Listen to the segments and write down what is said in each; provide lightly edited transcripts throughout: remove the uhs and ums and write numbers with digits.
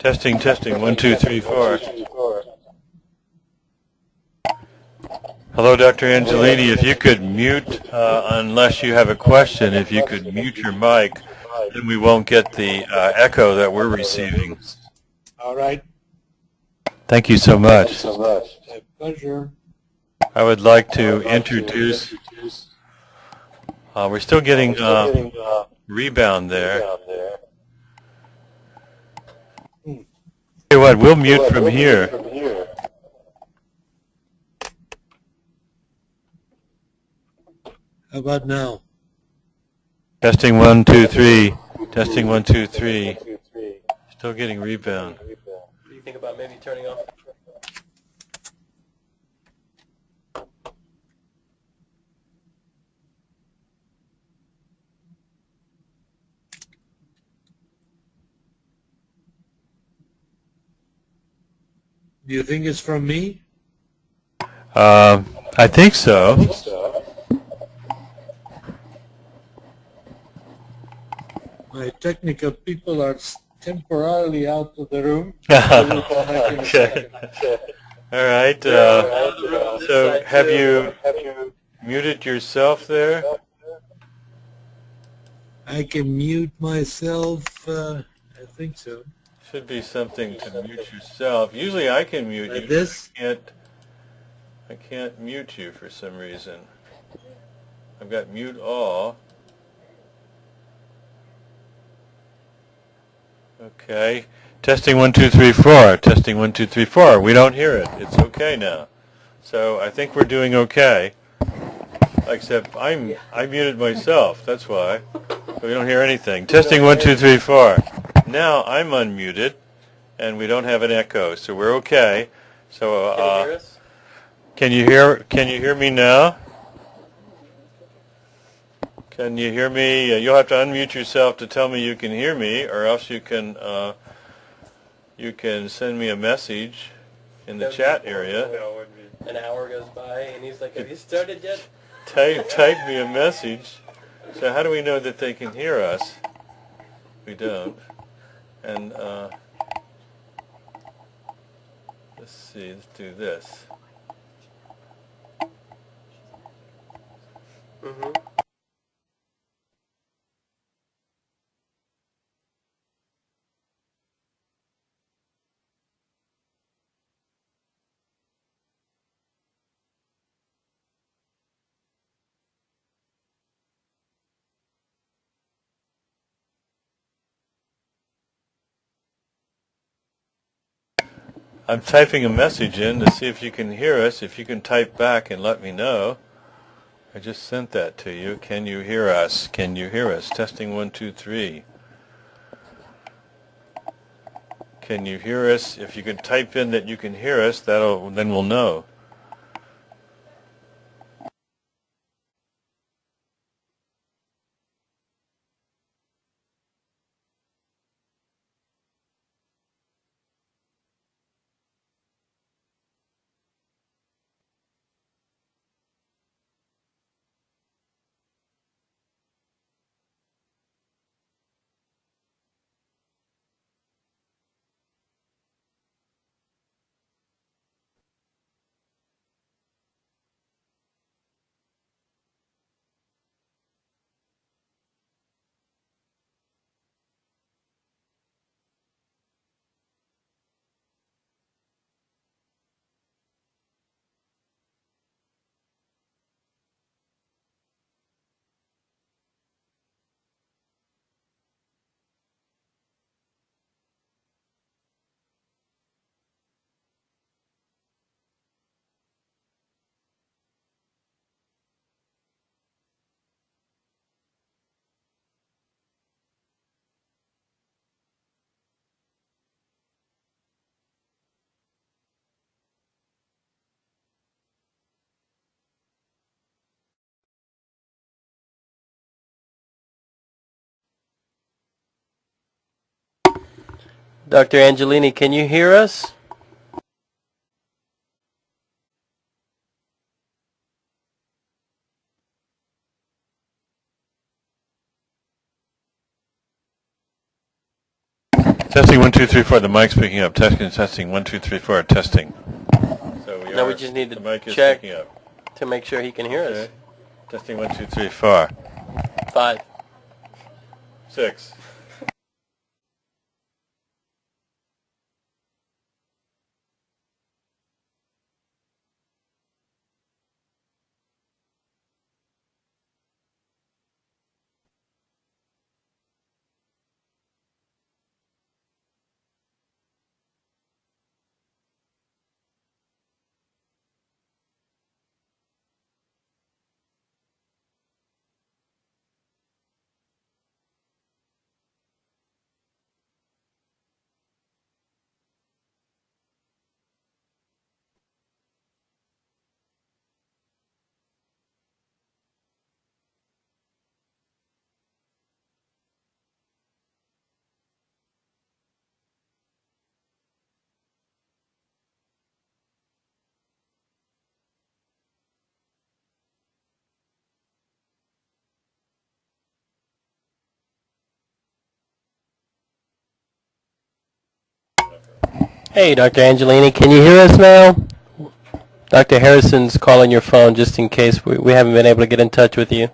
Testing, testing, 1, 2, 3, 4. Hello, Dr. Angelini. If you could mute, unless you have a question, if you could mute your mic, then we won't get the echo that we're receiving. All right. Thank you so much. My pleasure. I would like to introduce, we're still getting rebound there. Tell you what, we'll mute from here. How about now? Testing 1, 2, 3. Testing 1, 2, 3. Still getting rebound. What do you think about maybe turning off? Do you think it's from me? I think so. My technical people are temporarily out of the room. Okay. All right. So have you muted yourself there? I can mute myself. I think so. Should be something to mute yourself. Usually I can mute Like you. this? I can't mute you for some reason. I've got mute all. Okay. Testing 1, 2, 3, 4. Testing 1, 2, 3, 4. We don't hear it. It's okay now. So I think we're doing okay. Except I muted myself. That's why. We don't hear anything. Testing 1, 2, 3, 4. Now I'm unmuted, and we don't have an echo, so we're okay. So Can you hear us? Can you hear me now? Can you hear me? You'll have to unmute yourself to tell me you can hear me, or else you can send me a message in the chat area. An hour goes by, and he's like, "Have you started yet?" Type me a message. So how do we know that they can hear us? We don't. And let's see. Let's do this. Mm-hmm. I'm typing a message in to see if you can hear us. If you can type back and let me know. I just sent that to you. Can you hear us? Can you hear us? Testing 1, 2, 3. Can you hear us? If you can type in that you can hear us, then we'll know. Dr. Angelini, can you hear us? Testing 1, 2, 3, 4. The mic's picking up. Testing 1, 2, 3, 4. Testing. So Now we just need to the mic is check picking up. to make sure he can hear us. Okay. Testing 1, 2, 3, 4. 5. 6. Hey, Dr. Angelini, can you hear us now? Dr. Harrison's calling your phone just in case we haven't been able to get in touch with you.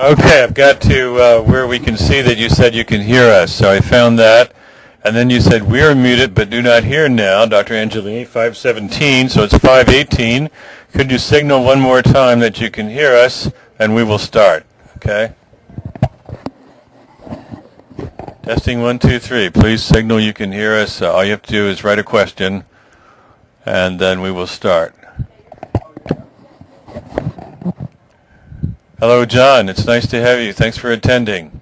Okay, I've got to where we can see that you said you can hear us. So I found that. And then you said we are muted but do not hear now, Dr. Angelini, 517, so it's 518. Could you signal one more time that you can hear us, and we will start, okay? Testing 1, 2, 3. Please signal you can hear us. All you have to do is write a question, and then we will start. Hello, John. It's nice to have you. Thanks for attending.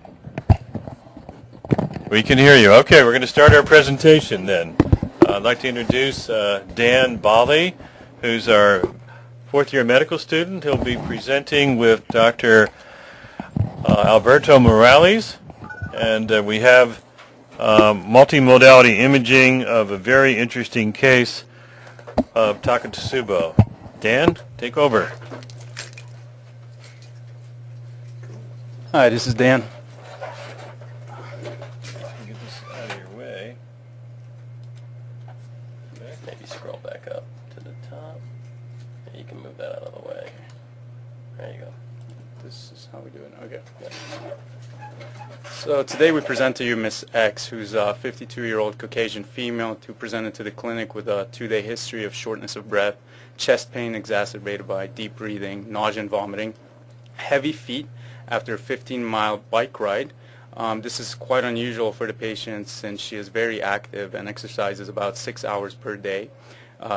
We can hear you. Okay, we're going to start our presentation then. I'd like to introduce Dan Bali, who's our fourth-year medical student. He'll be presenting with Dr. Alberto Morales, and we have multimodality imaging of a very interesting case of Takotsubo. Dan, take over. Hi, this is Dan. Get this out of your way. Maybe scroll back up to the top. Yeah, you can move that out of the way. There you go. This is how we do it. Okay. So today we present to you Miss X, who's a 52-year-old Caucasian female who presented to the clinic with a 2-day history of shortness of breath, chest pain exacerbated by deep breathing, nausea and vomiting, heavy feet after a 15-mile bike ride. This is quite unusual for the patient since she is very active and exercises about 6 hours per day.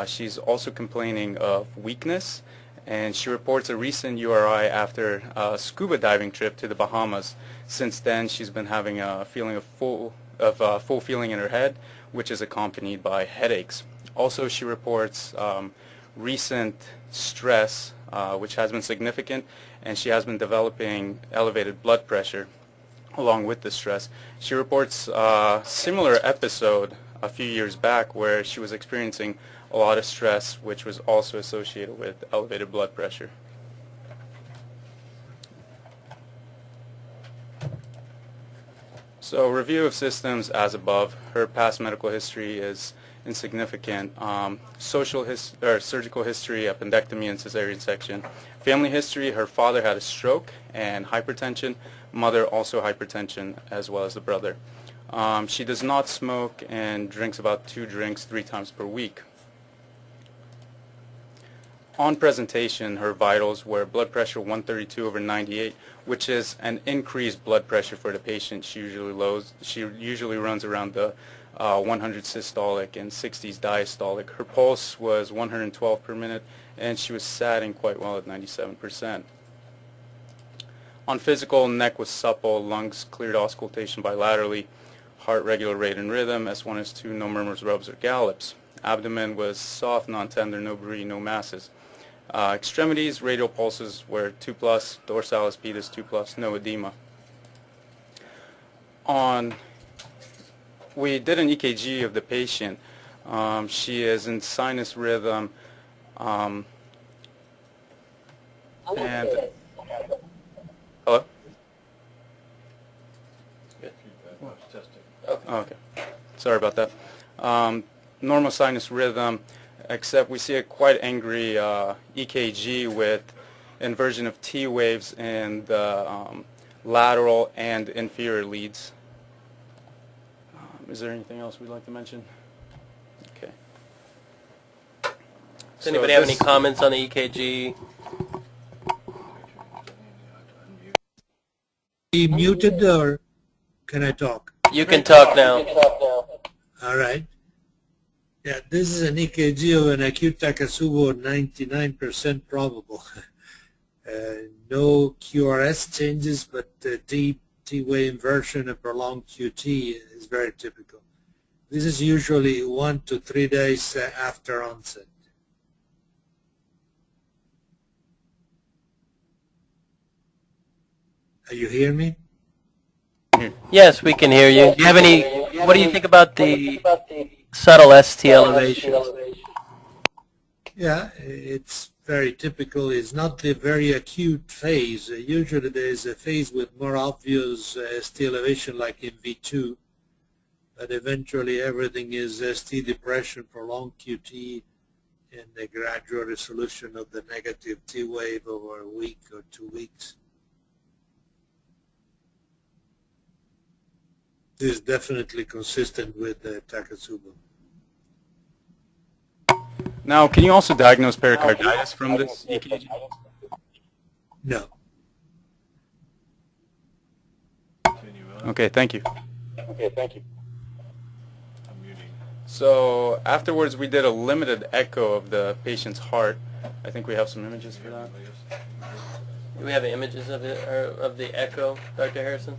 She's also complaining of weakness, and she reports a recent URI after a scuba diving trip to the Bahamas. Since then, she's been having a feeling of full feeling in her head, which is accompanied by headaches. Also, she reports recent stress, which has been significant, and she has been developing elevated blood pressure along with the stress. She reports a similar episode a few years back where she was experiencing a lot of stress, which was also associated with elevated blood pressure. So, review of systems as above. Her past medical history is insignificant. Surgical history, appendectomy and cesarean section. Family history, her father had a stroke and hypertension, mother also hypertension, as well as the brother. She does not smoke and drinks about 2 drinks 3 times per week. On presentation, her vitals were blood pressure 132/98, which is an increased blood pressure for the patient. She usually runs around the 100 systolic and 60s diastolic. Her pulse was 112 per minute, and she was satting quite well at 97%. On physical, neck was supple, lungs cleared auscultation bilaterally, heart regular rate and rhythm, S1, S2, no murmurs, rubs, or gallops. Abdomen was soft, non-tender, no bruit, no masses. Extremities, radial pulses were 2+, dorsalis pedis 2+, no edema. We did an EKG of the patient. She is in sinus rhythm, and hello? Okay. Sorry about that. Normal sinus rhythm, except we see a quite angry EKG with inversion of T waves in the lateral and inferior leads. Is there anything else we'd like to mention? Okay. Does anybody have any comments on the EKG? Be muted, or can I talk? You can talk now. All right. Yeah, this is an EKG of an acute Takotsubo, 99% probable. No QRS changes, but deep T-wave inversion and prolonged QT is very typical. This is usually 1 to 3 days after onset. You hear me? Yes, we can hear you. Do you have any? What do you think about the subtle ST elevations? Yeah, it's very typical. It's not the very acute phase. Usually there is a phase with more obvious ST elevation like in V2, but eventually everything is ST depression, prolonged QT, and the gradual resolution of the negative T wave over a week or 2 weeks. This is definitely consistent with Takotsubo. Now, can you also diagnose pericarditis from this EKG? No. Okay, thank you. So afterwards, we did a limited echo of the patient's heart. I think we have some images for that. Do we have images of the echo, Dr. Harrison?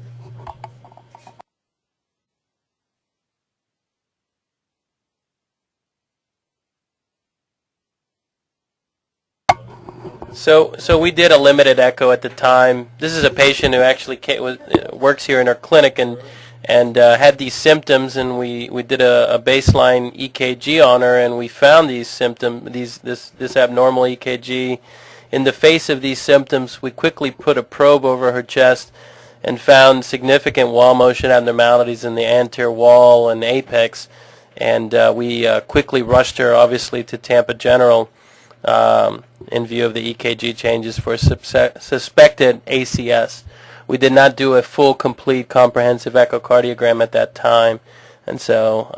So we did a limited echo at the time. This is a patient who actually works here in our clinic and had these symptoms, and we did a baseline EKG on her, and we found these symptoms, this abnormal EKG. In the face of these symptoms, we quickly put a probe over her chest and found significant wall motion abnormalities in the anterior wall and apex. And we quickly rushed her, obviously, to Tampa General in view of the EKG changes for suspected ACS. We did not do a full, complete, comprehensive echocardiogram at that time, and so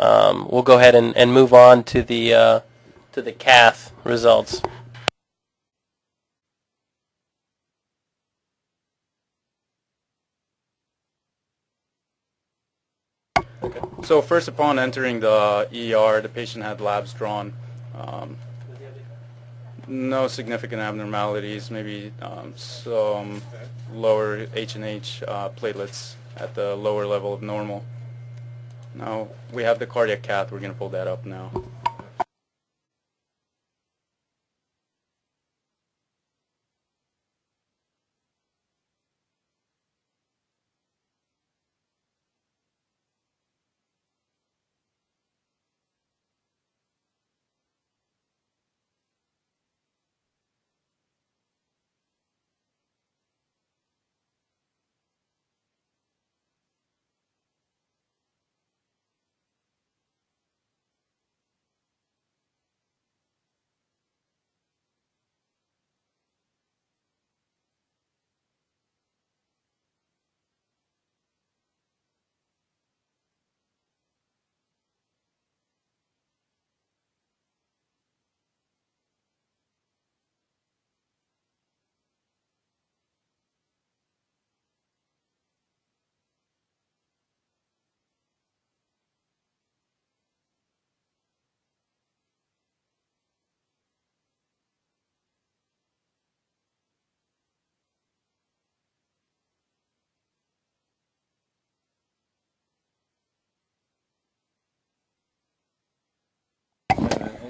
we'll go ahead and move on to the CATH results. Okay. So first, upon entering the ER, the patient had labs drawn. No significant abnormalities, maybe some lower H&H platelets at the lower level of normal. Now, we have the cardiac cath. We're going to pull that up now.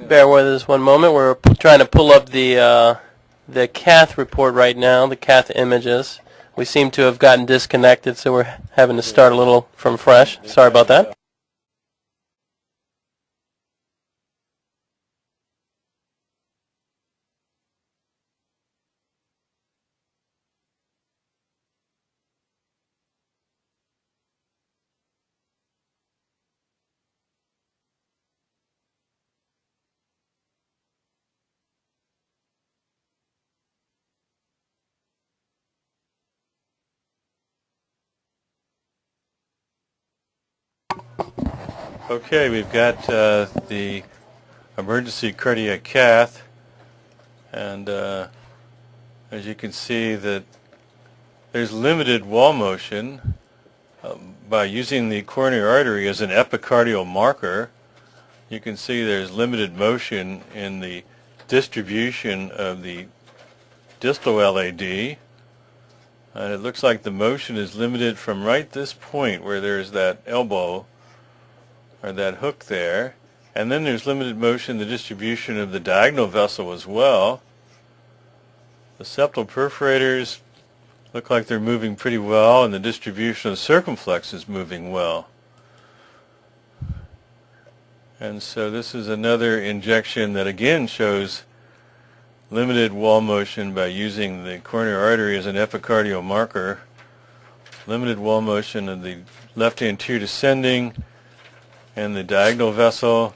Bear with us one moment. We're trying to pull up the CATH report right now, the CATH images. We seem to have gotten disconnected, so we're having to start a little from fresh. Sorry about that. Okay, we've got the emergency cardiac cath, and as you can see that there's limited wall motion by using the coronary artery as an epicardial marker. You can see there's limited motion in the distribution of the distal LAD, and it looks like the motion is limited from right this point where there's that elbow or that hook there, and then there's limited motion in the distribution of the diagonal vessel as well. The septal perforators look like they're moving pretty well, and the distribution of the circumflex is moving well. And so this is another injection that again shows limited wall motion by using the coronary artery as an epicardial marker, limited wall motion of the left anterior descending and the diagonal vessel,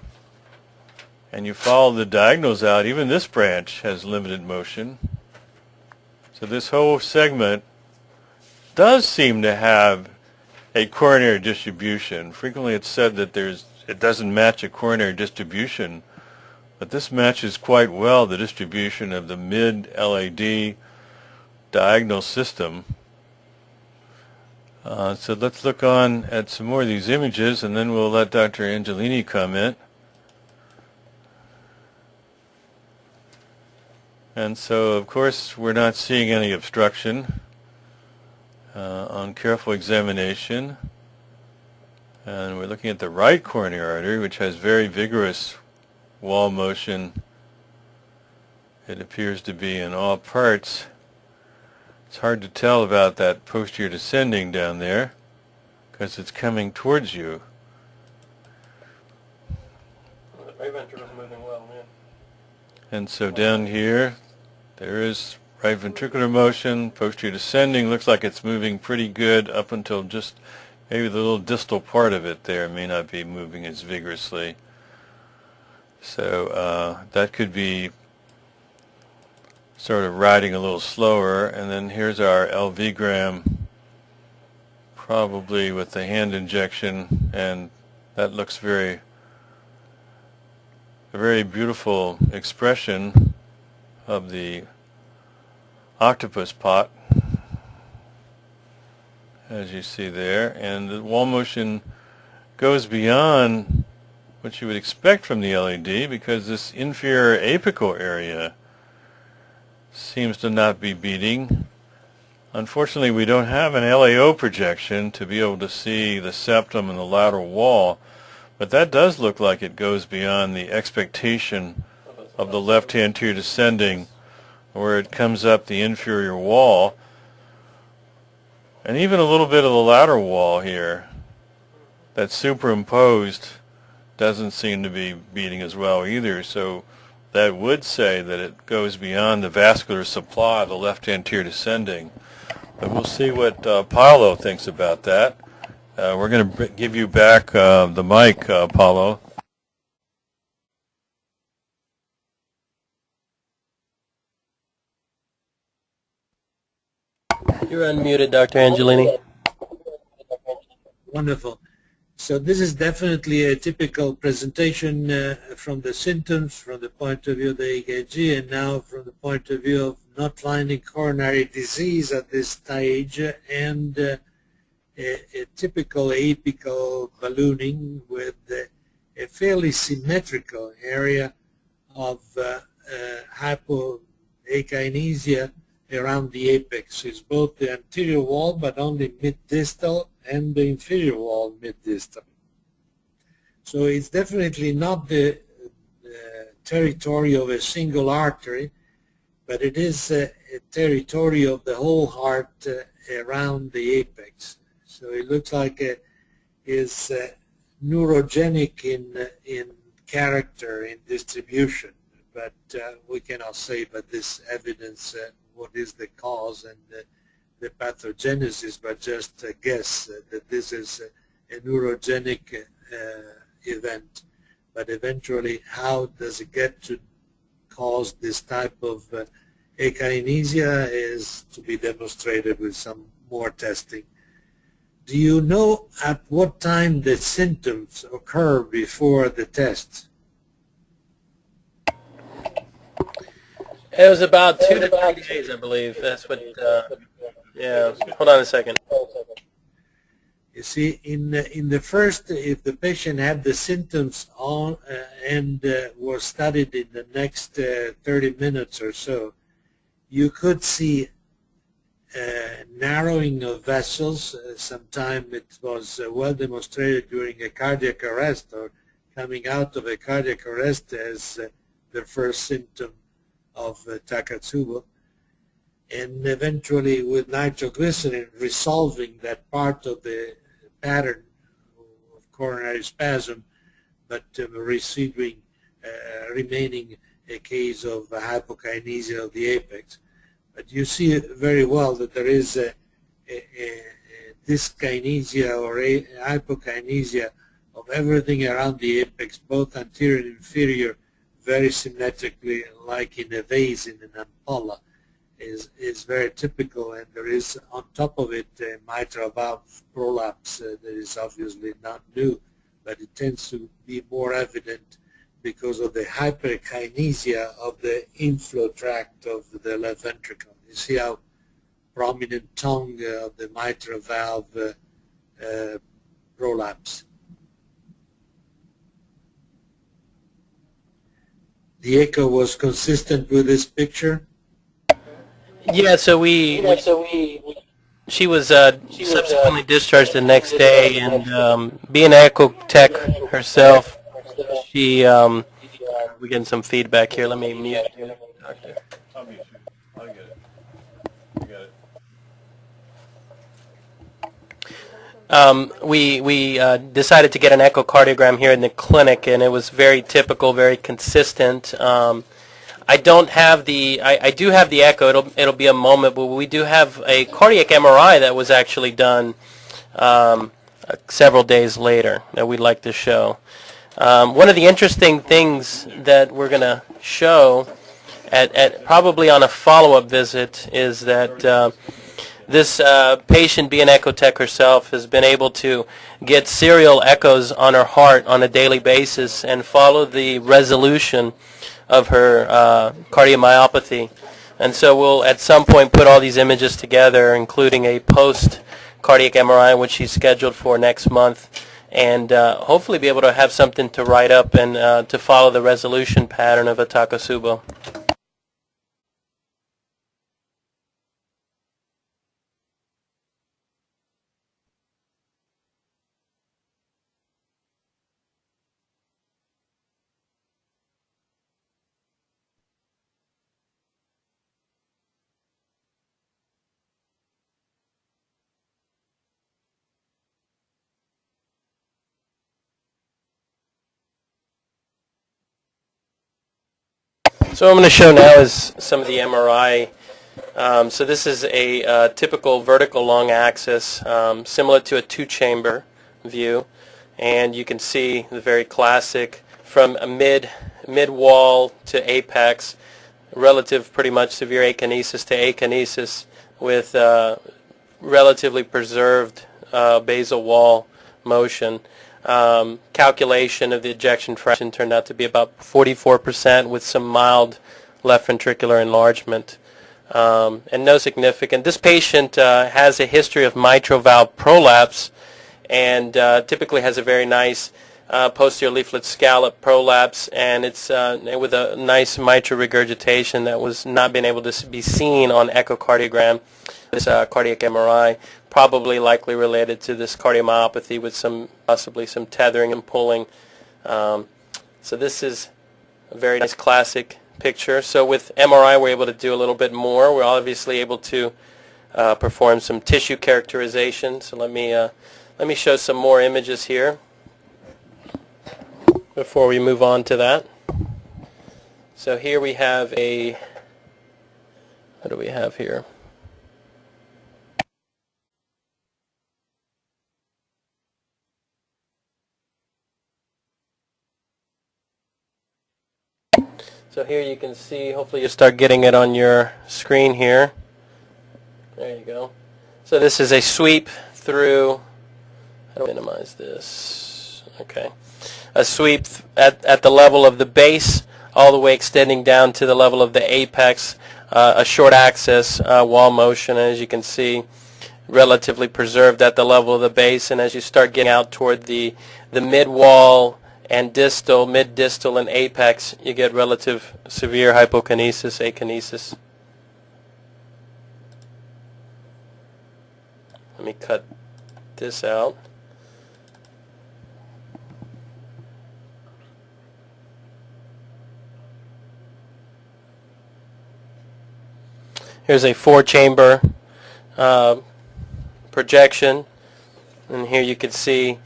and you follow the diagonals out. Even this branch has limited motion. So this whole segment does seem to have a coronary distribution. Frequently it's said that it doesn't match a coronary distribution, but this matches quite well the distribution of the mid-LAD diagonal system. So let's look on at some more of these images, and then we'll let Dr. Angelini comment. And so, of course, we're not seeing any obstruction on careful examination. And we're looking at the right coronary artery, which has very vigorous wall motion. It appears to be in all parts. It's hard to tell about that posterior descending down there because it's coming towards you. The right ventricle is moving well, yeah. And so down here, there is Right ventricular motion, posterior descending, looks like it's moving pretty good up until just maybe the little distal part of it there may not be moving as vigorously. So that could be sort of riding a little slower. And then here's our LV gram, probably with the hand injection, and that looks a very beautiful expression of the octopus pot, as you see there. And the wall motion goes beyond what you would expect from the LED, because this inferior apical area seems to not be beating. Unfortunately, we don't have an LAO projection to be able to see the septum and the lateral wall, but that does look like it goes beyond the expectation of the left anterior descending, where it comes up the inferior wall, and even a little bit of the lateral wall here that's superimposed doesn't seem to be beating as well either. So that would say that it goes beyond the vascular supply of the left anterior descending. But we'll see what Paulo thinks about that. We're going to give you back the mic, Paulo. You're unmuted, Dr. Angelini. Wonderful. So this is definitely a typical presentation from the symptoms, from the point of view of the EKG, and now from the point of view of not finding coronary disease at this stage, and a typical apical ballooning with a fairly symmetrical area of hypoakinesia around the apex. It's both the anterior wall, but only mid-distal, and the inferior wall mid-distal. So it's definitely not the territory of a single artery, but it is a territory of the whole heart around the apex. So it looks like it is neurogenic in character, in distribution, but we cannot say by this evidence what is the cause and the pathogenesis, but just guess that this is a neurogenic event. But eventually, how does it get to cause this type of akinesia is to be demonstrated with some more testing. Do you know at what time the symptoms occur before the test? It was about 2 to 3 days, I believe. That's what, yeah. Hold on a second. You see, in the first, if the patient had the symptoms on and was studied in the next 30 minutes or so, you could see narrowing of vessels. Sometime it was well demonstrated during a cardiac arrest or coming out of a cardiac arrest as the first symptom of Takotsubo, and eventually with nitroglycerin resolving that part of the pattern of coronary spasm, but remaining a case of hypokinesia of the apex. But you see very well that there is a dyskinesia or a hypokinesia of everything around the apex, both anterior and inferior, very symmetrically, like in a vase in an ampulla, is very typical. And there is on top of it a mitral valve prolapse that is obviously not new, but it tends to be more evident because of the hyperkinesia of the inflow tract of the left ventricle. You see how prominent tongue of the mitral valve prolapse. The echo was consistent with this picture? Yeah, so she was subsequently discharged the next day, and being an echo tech herself, she we're getting some feedback here. Let me mute you, doctor. I'll mute you. I'll get it. You got it. We decided to get an echocardiogram here in the clinic, and it was very typical, very consistent. I don't have the, I do have the echo. It'll be a moment, but we do have a cardiac MRI that was actually done several days later that we'd like to show. One of the interesting things that we're going to show at probably on a follow-up visit is that this patient, being echo tech herself, has been able to get serial echoes on her heart on a daily basis and follow the resolution of her cardiomyopathy. And so we'll at some point put all these images together, including a post-cardiac MRI, which she's scheduled for next month, and hopefully be able to have something to write up and to follow the resolution pattern of a Takotsubo. So what I'm going to show now is some of the MRI. So this is a typical vertical long axis, similar to a two-chamber view, and you can see the very classic from a mid-wall to apex, relative pretty much severe akinesis to akinesis with relatively preserved basal wall motion. Calculation of the ejection fraction turned out to be about 44% with some mild left ventricular enlargement and no significant. This patient has a history of mitral valve prolapse and typically has a very nice posterior leaflet scallop prolapse, and it's with a nice mitral regurgitation that was not being able to be seen on echocardiogram. This cardiac MRI, probably likely related to this cardiomyopathy with possibly some tethering and pulling. So this is a very nice classic picture. So with MRI we're able to do a little bit more. We're obviously able to perform some tissue characterization. So let me show some more images here before we move on to that. So here we have what do we have here? So here you can see, hopefully you start getting it on your screen here. There you go. So this is a sweep through, how do I minimize this? Okay. A sweep at the level of the base, all the way extending down to the level of the apex, a short axis wall motion, and as you can see, relatively preserved at the level of the base, and as you start getting out toward the mid-wall and distal, mid-distal and apex, you get relative severe hypokinesis, akinesis. Let me cut this out. Here's a 4-chamber projection, and here you can see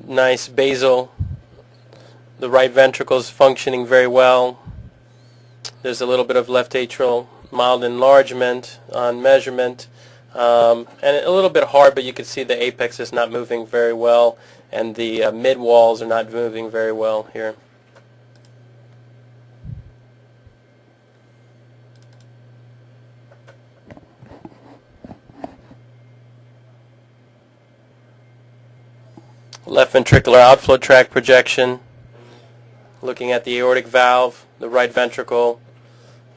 nice basal. The right ventricle is functioning very well. There's a little bit of left atrial mild enlargement on measurement, and a little bit hard, but you can see the apex is not moving very well, and the mid walls are not moving very well here. Left ventricular outflow tract projection, looking at the aortic valve, the right ventricle,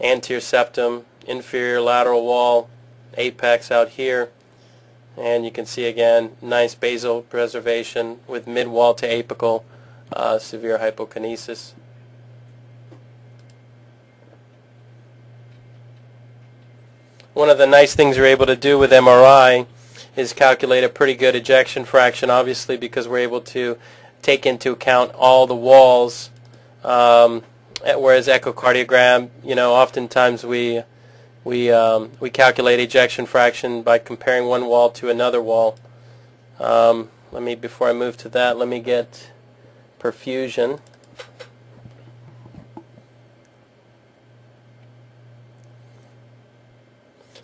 anterior septum, inferior lateral wall, apex out here, and you can see again nice basal preservation with mid-wall to apical severe hypokinesis. One of the nice things we're able to do with MRI is calculate a pretty good ejection fraction, obviously, because we're able to take into account all the walls, whereas echocardiogram, oftentimes we calculate ejection fraction by comparing one wall to another wall. Before I move to that, let me get perfusion.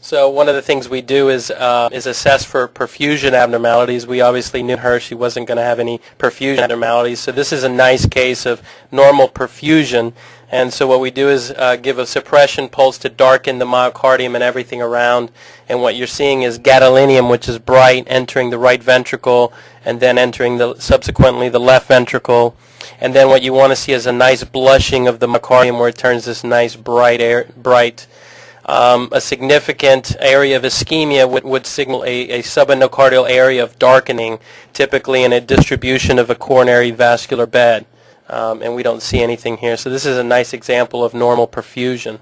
So one of the things we do is assess for perfusion abnormalities. We obviously knew her; she wasn't going to have any perfusion abnormalities. So this is a nice case of normal perfusion. And so what we do is give a suppression pulse to darken the myocardium and everything around. And what you're seeing is gadolinium, which is bright, entering the right ventricle and then entering subsequently the left ventricle. And then what you want to see is a nice blushing of the myocardium where it turns this nice bright. A significant area of ischemia would signal a subendocardial area of darkening, typically in a distribution of a coronary vascular bed. And we don't see anything here. So this is a nice example of normal perfusion.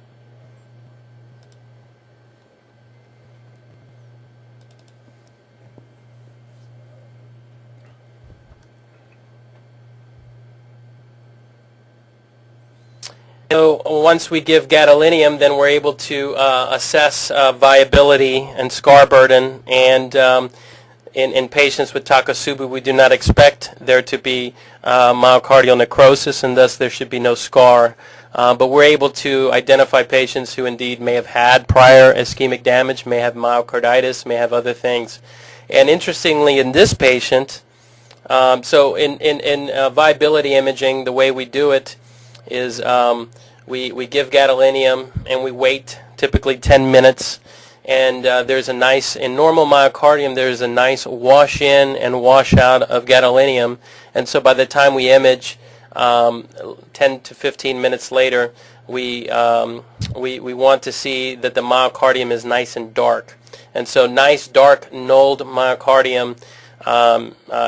So once we give gadolinium, then we're able to assess viability and scar burden. And in patients with Takotsubo, we do not expect there to be myocardial necrosis, and thus there should be no scar. But we're able to identify patients who indeed may have had prior ischemic damage, may have myocarditis, may have other things. And interestingly, in this patient, so in viability imaging, the way we do it is we give gadolinium and we wait typically 10 minutes, and there's a nice, in normal myocardium, there's a nice wash in and wash out of gadolinium, and so by the time we image 10 to 15 minutes later, we want to see that the myocardium is nice and dark. And so nice dark knolled myocardium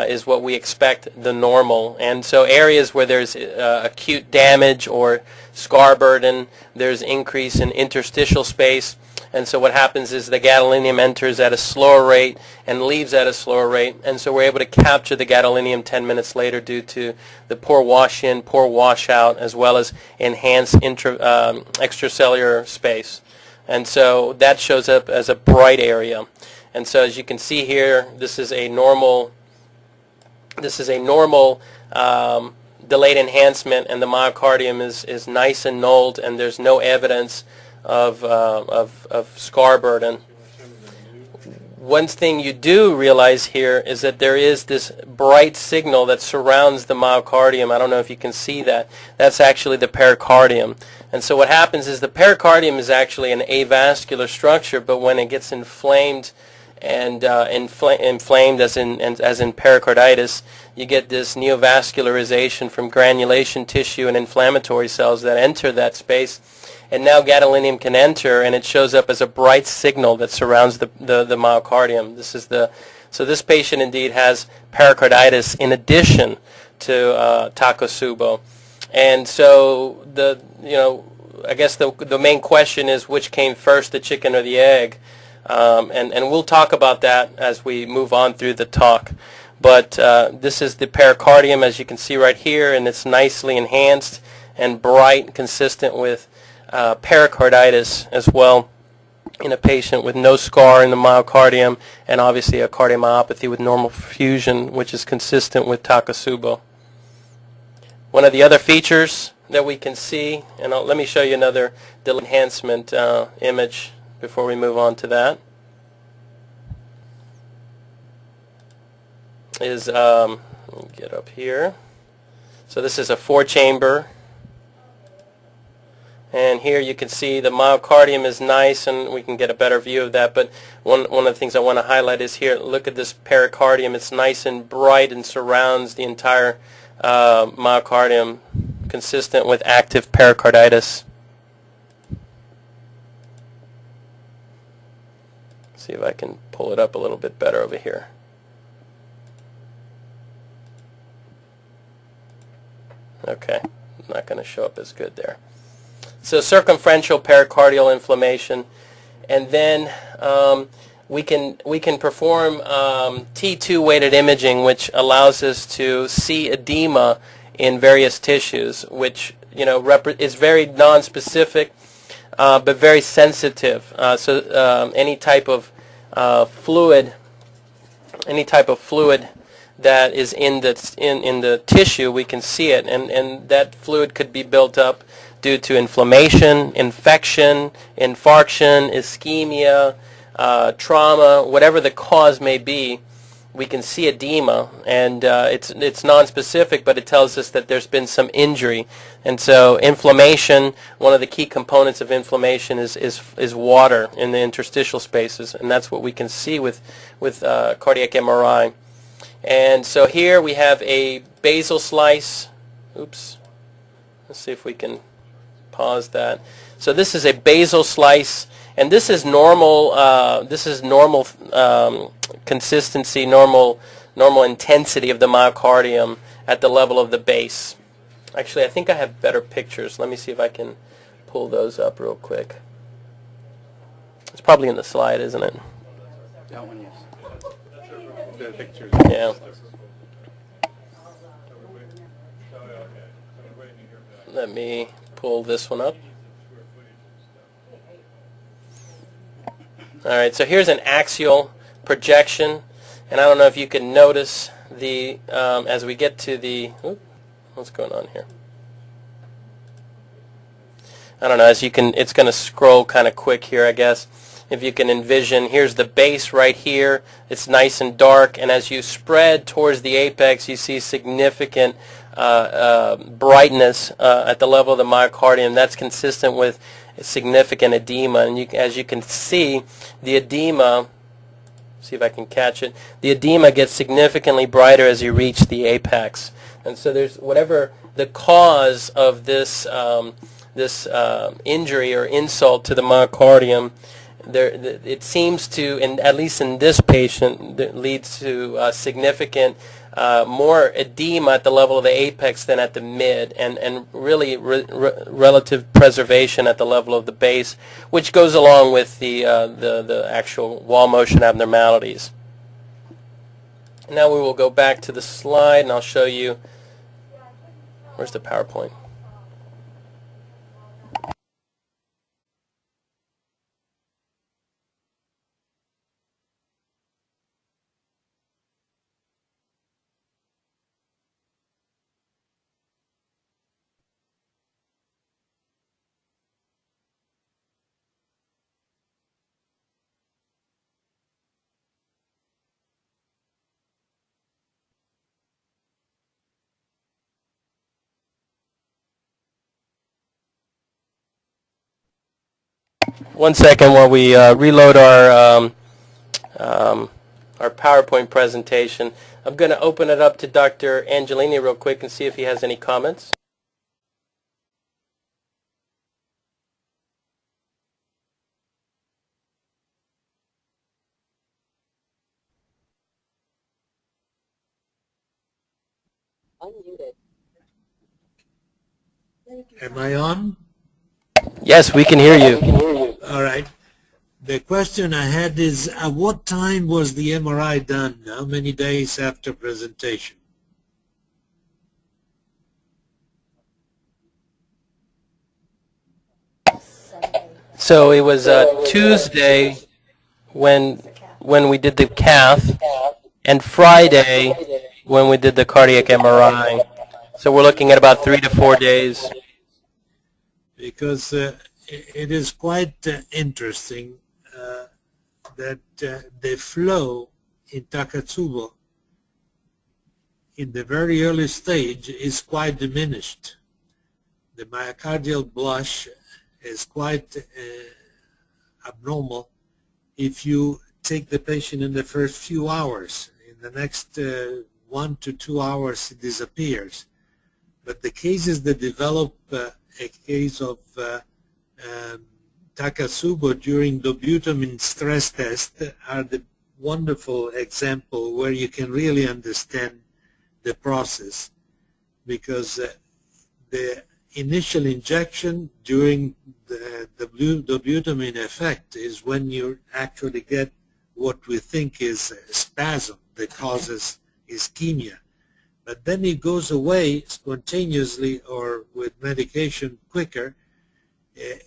is what we expect the normal. And so areas where there's acute damage or scar burden, there's increase in interstitial space. And so what happens is the gadolinium enters at a slower rate and leaves at a slower rate. And so we're able to capture the gadolinium 10 minutes later due to the poor wash in, poor wash out, as well as enhanced extracellular space. And so that shows up as a bright area. And so as you can see here, this is a normal delayed enhancement, and the myocardium is nice and knolled, and there's no evidence of scar burden. One thing you do realize here is that there is this bright signal that surrounds the myocardium. I don't know if you can see that. That's actually the pericardium. And so what happens is the pericardium is actually an avascular structure, but when it gets inflamed and inflamed as in pericarditis, you get this neovascularization from granulation tissue and inflammatory cells that enter that space. And now gadolinium can enter, and it shows up as a bright signal that surrounds the myocardium. So this patient indeed has pericarditis in addition to Takotsubo. And so I guess the main question is, which came first, the chicken or the egg? And we'll talk about that as we move on through the talk. But this is the pericardium, as you can see right here, and it's nicely enhanced and bright, consistent with pericarditis as well in a patient with no scar in the myocardium, and obviously a cardiomyopathy with normal perfusion, which is consistent with Takotsubo. One of the other features that we can see, and let me show you another enhancement image before we move on to that, is, let me get up here. So this is a 4-chamber. And here you can see the myocardium is nice, and we can get a better view of that. But one of the things I want to highlight is here, look at this pericardium. It's nice and bright and surrounds the entire myocardium, consistent with active pericarditis. See if I can pull it up a little bit better over here. Okay, not going to show up as good there. So circumferential pericardial inflammation, and then we can perform T2 weighted imaging, which allows us to see edema in various tissues, which is very non-specific but very sensitive. So any type of fluid that is in the tissue, we can see it, and that fluid could be built up due to inflammation, infection, infarction, ischemia, trauma, whatever the cause may be. We can see edema, and it's non-specific, but it tells us that there's been some injury. And so inflammation, one of the key components of inflammation is water in the interstitial spaces, and that's what we can see with cardiac MRI. And so here we have a basal slice. Oops. Let's see if we can pause that. So this is a basal slice, and this is normal. Consistency, normal intensity of the myocardium at the level of the base. Actually, I think I have better pictures. Let me see if I can pull those up real quick. It's probably in the slide, isn't it? That one, yes. The pictures. Yeah. Let me pull this one up. All right, so here's an axial projection, and I don't know if you can notice the as we get to the what's going on here. I don't know, as you can, it's going to scroll kind of quick here, I guess. If you can envision, here's the base right here. It's nice and dark, and as you spread towards the apex, you see significant brightness at the level of the myocardium. That's consistent with significant edema, and as you can see, the edema, see if I can catch it, the edema gets significantly brighter as you reach the apex. And so there's whatever the cause of this injury or insult to the myocardium, it seems to, and at least in this patient, that leads to significant more edema at the level of the apex than at the mid, and really relative preservation at the level of the base, which goes along with the actual wall motion abnormalities. Now we will go back to the slide, and I'll show you. Where's the PowerPoint? One second while we reload our PowerPoint presentation. I'm going to open it up to Dr. Angelini real quick and see if he has any comments. Unmuted. Am I on? Yes, we can hear you. All right. The question I had is, at what time was the MRI done? How many days after presentation? So it was Tuesday when we did the CATH, and Friday when we did the cardiac MRI. So we're looking at about 3 to 4 days. Because it is quite interesting that the flow in Takotsubo in the very early stage is quite diminished. The myocardial blush is quite abnormal if you take the patient in the first few hours. In the next 1 to 2 hours it disappears. But the cases that develop a case of Takotsubo during dobutamine stress test are the wonderful example where you can really understand the process, because the initial injection during the dobutamine effect is when you actually get what we think is a spasm that causes ischemia. But then it goes away spontaneously or with medication quicker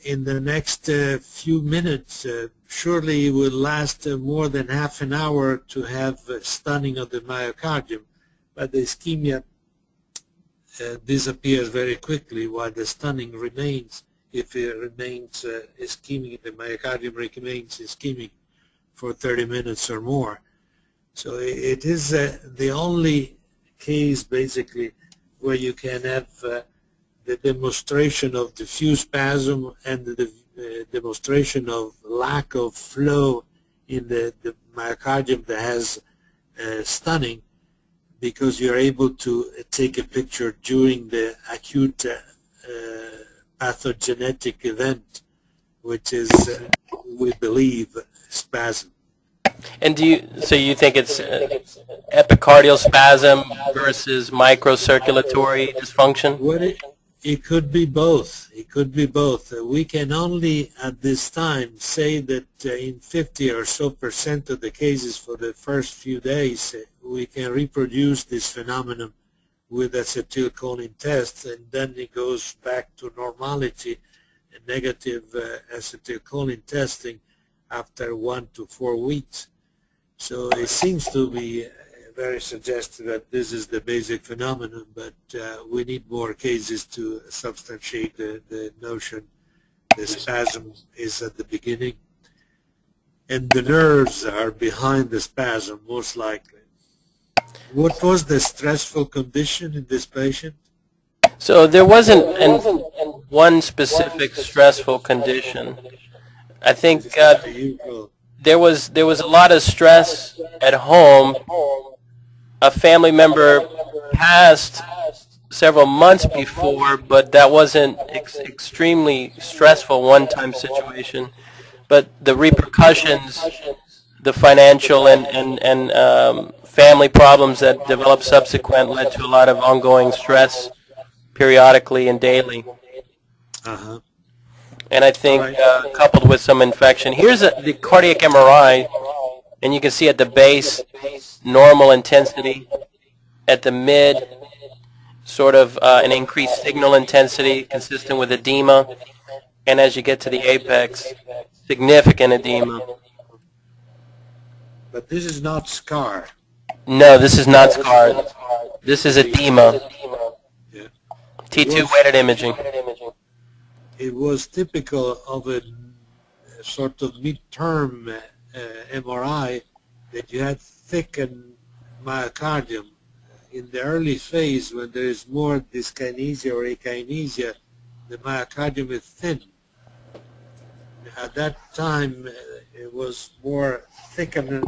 in the next few minutes. Surely it will last more than half an hour to have stunning of the myocardium, but the ischemia disappears very quickly, while the stunning remains if it remains ischemic, the myocardium remains ischemic for 30 minutes or more. So it is the only case basically where you can have the demonstration of diffuse spasm and the demonstration of lack of flow in the myocardium that has stunning, because you're able to take a picture during the acute pathogenetic event, which is, we believe, spasm. And so you think it's epicardial spasm versus microcirculatory dysfunction? Well, it could be both. It could be both. We can only at this time say that in 50 or so % of the cases for the first few days, we can reproduce this phenomenon with acetylcholine tests, and then it goes back to normality and negative acetylcholine testing after 1 to 4 weeks. So it seems to be very suggestive that this is the basic phenomenon, but we need more cases to substantiate the notion the spasm is at the beginning, and the nerves are behind the spasm, most likely. What was the stressful condition in this patient? So there wasn't one specific stressful condition. I think there was a lot of stress at home. A family member passed several months before, but that wasn't extremely stressful one-time situation. But the repercussions, the financial and family problems that developed subsequent led to a lot of ongoing stress periodically and daily. Uh-huh. And I think coupled with some infection. Here's the cardiac MRI, and you can see at the base normal intensity, at the mid sort of an increased signal intensity consistent with edema, and as you get to the apex, significant edema. But this is not scar. No, this is not scarred. This is edema. Yeah. T2 weighted imaging. It was typical of a sort of midterm MRI that you had thickened myocardium. In the early phase, when there is more dyskinesia or akinesia, the myocardium is thin. At that time, it was more thicker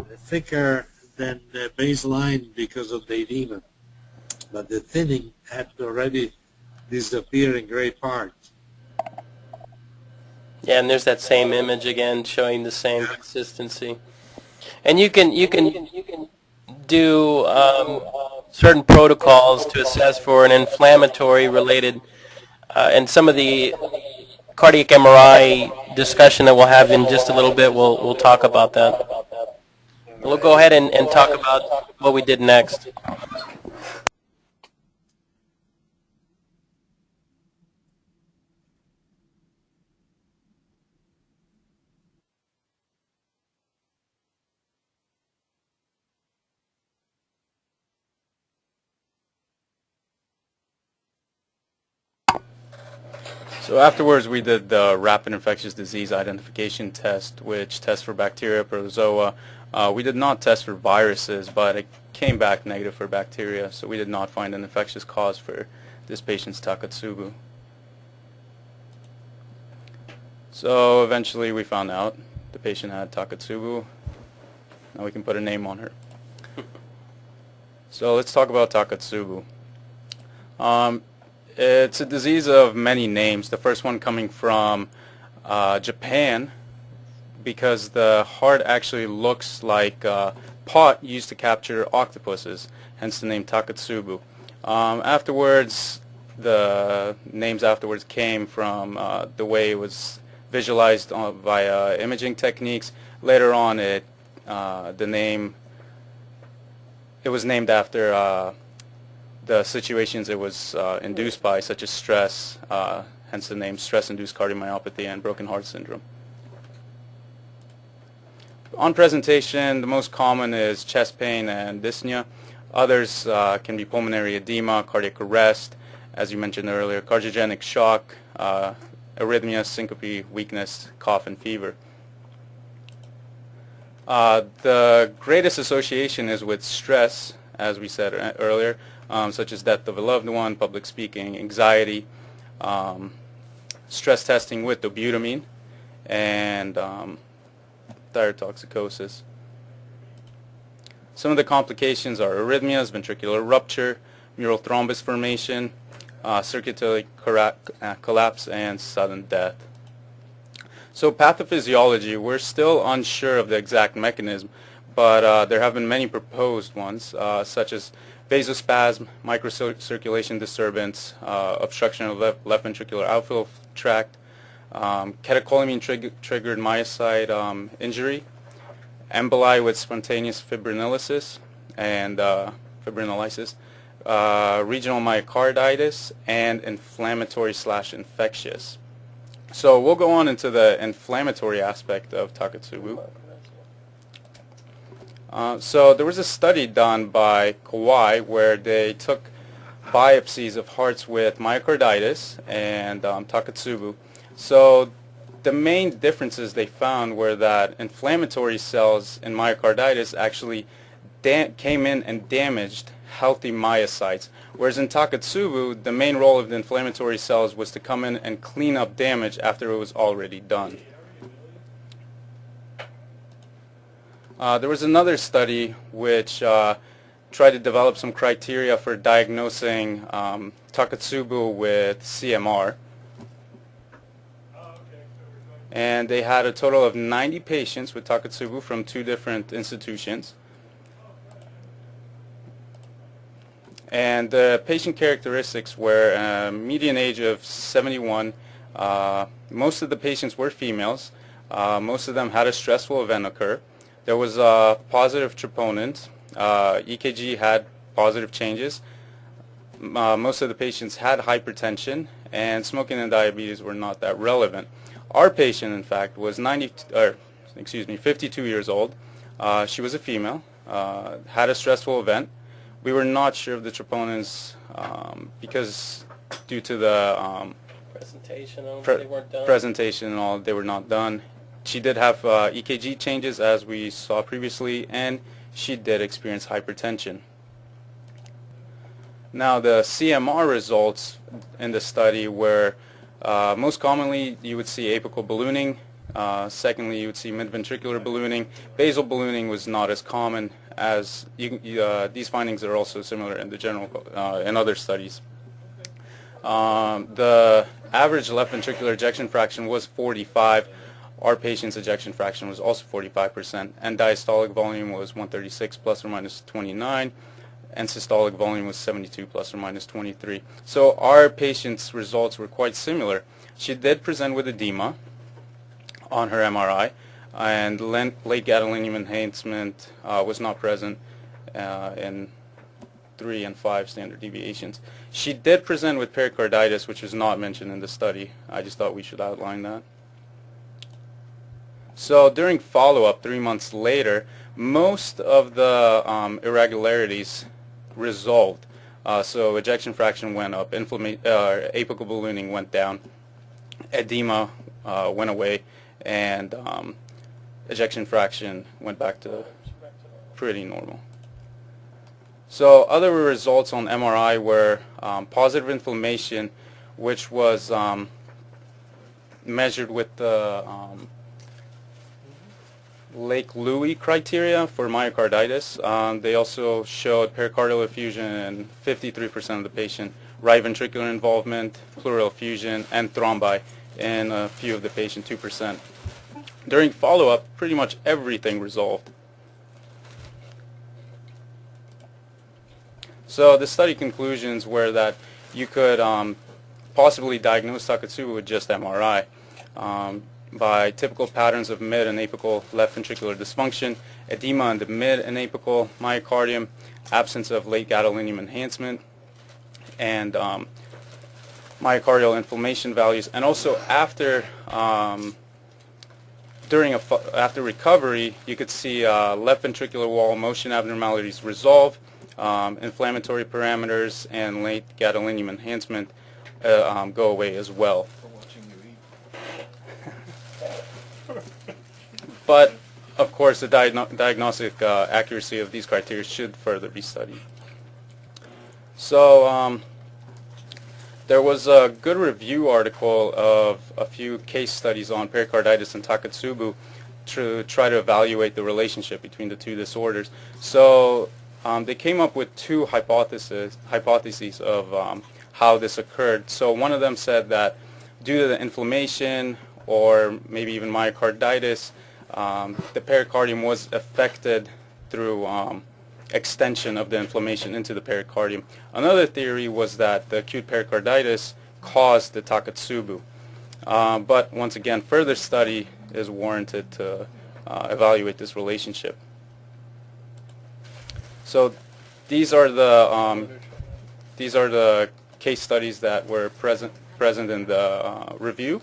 than baseline because of the edema. But the thinning had already disappeared in great part. Yeah, and there's that same image again showing the same consistency. And you can do certain protocols to assess for an inflammatory related, and some of the cardiac MRI discussion that we'll have in just a little bit, we'll talk about that. We'll go ahead and talk about what we did next. So afterwards, we did the rapid infectious disease identification test, which tests for bacteria, protozoa. We did not test for viruses, but it came back negative for bacteria, so we did not find an infectious cause for this patient's Takotsubo. So eventually we found out the patient had Takotsubo. Now we can put a name on her. So let's talk about Takotsubo. It's a disease of many names. The first one coming from Japan, because the heart actually looks like a pot used to capture octopuses, hence the name Takotsubo. Afterwards, the names afterwards came from the way it was visualized via imaging techniques. Later on, it was named after the situations it was induced by, such as stress, hence the name stress-induced cardiomyopathy and broken heart syndrome. On presentation, the most common is chest pain and dyspnea. Others can be pulmonary edema, cardiac arrest, as you mentioned earlier, cardiogenic shock, arrhythmia, syncope, weakness, cough, and fever. The greatest association is with stress, as we said earlier, such as death of a loved one, public speaking, anxiety, stress testing with dobutamine, and thyrotoxicosis. Some of the complications are arrhythmias, ventricular rupture, mural thrombus formation, circulatory collapse, and sudden death. So pathophysiology, we're still unsure of the exact mechanism, but there have been many proposed ones, such as vasospasm, microcirculation disturbance, obstruction of left ventricular outflow tract, catecholamine-triggered myocyte injury, emboli with spontaneous fibrinolysis and fibrinolysis, regional myocarditis, and inflammatory/infectious. So we'll go on into the inflammatory aspect of Takotsubo. So there was a study done by Kawai where they took biopsies of hearts with myocarditis and Takotsubo. So the main differences they found were that inflammatory cells in myocarditis actually came in and damaged healthy myocytes, whereas in Takotsubo, the main role of the inflammatory cells was to come in and clean up damage after it was already done. There was another study which tried to develop some criteria for diagnosing Takotsubo with CMR. And they had a total of 90 patients with Takotsubo from 2 different institutions. And the patient characteristics were a median age of 71. Most of the patients were females. Most of them had a stressful event occur. There was a positive troponin. EKG had positive changes. Most of the patients had hypertension, and smoking and diabetes were not that relevant. Our patient, in fact, was 52 years old. She was a female, had a stressful event. We were not sure of the troponins because due to the presentation and all, they were not done. She did have EKG changes, as we saw previously, and she did experience hypertension. Now, the CMR results in the study were most commonly you would see apical ballooning. Secondly, you would see midventricular ballooning. Basal ballooning was not as common, as these findings are also similar in the general in other studies. The average left ventricular ejection fraction was 45. Our patient's ejection fraction was also 45%, and diastolic volume was 136 plus or minus 29, and systolic volume was 72 plus or minus 23. So our patient's results were quite similar. She did present with edema on her MRI, and late gadolinium enhancement was not present in 3 and 5 standard deviations. She did present with pericarditis, which was not mentioned in the study. I just thought we should outline that. So during follow-up 3 months later, most of the irregularities resolved. So ejection fraction went up, apical ballooning went down, edema went away, and ejection fraction went back to pretty normal. So other results on MRI were positive inflammation, which was measured with the Lake Louis criteria for myocarditis. They also showed pericardial effusion in 53% of the patient, right ventricular involvement, pleural effusion, and thrombi in a few of the patient, 2%. During follow-up, pretty much everything resolved. So the study conclusions were that you could possibly diagnose Takotsubo with just MRI. By typical patterns of mid and apical left ventricular dysfunction, edema in the mid and apical myocardium, absence of late gadolinium enhancement, and myocardial inflammation values. And also after after recovery, you could see left ventricular wall motion abnormalities resolve, inflammatory parameters and late gadolinium enhancement go away as well. But, of course, the diagnostic accuracy of these criteria should further be studied. So there was a good review article of a few case studies on pericarditis and Takotsubo to try to evaluate the relationship between the two disorders. So they came up with two hypotheses of how this occurred. So one of them said that due to the inflammation or maybe even myocarditis, the pericardium was affected through extension of the inflammation into the pericardium. Another theory was that the acute pericarditis caused the Takotsubo. But once again, further study is warranted to evaluate this relationship. So these are the case studies that were present in the review.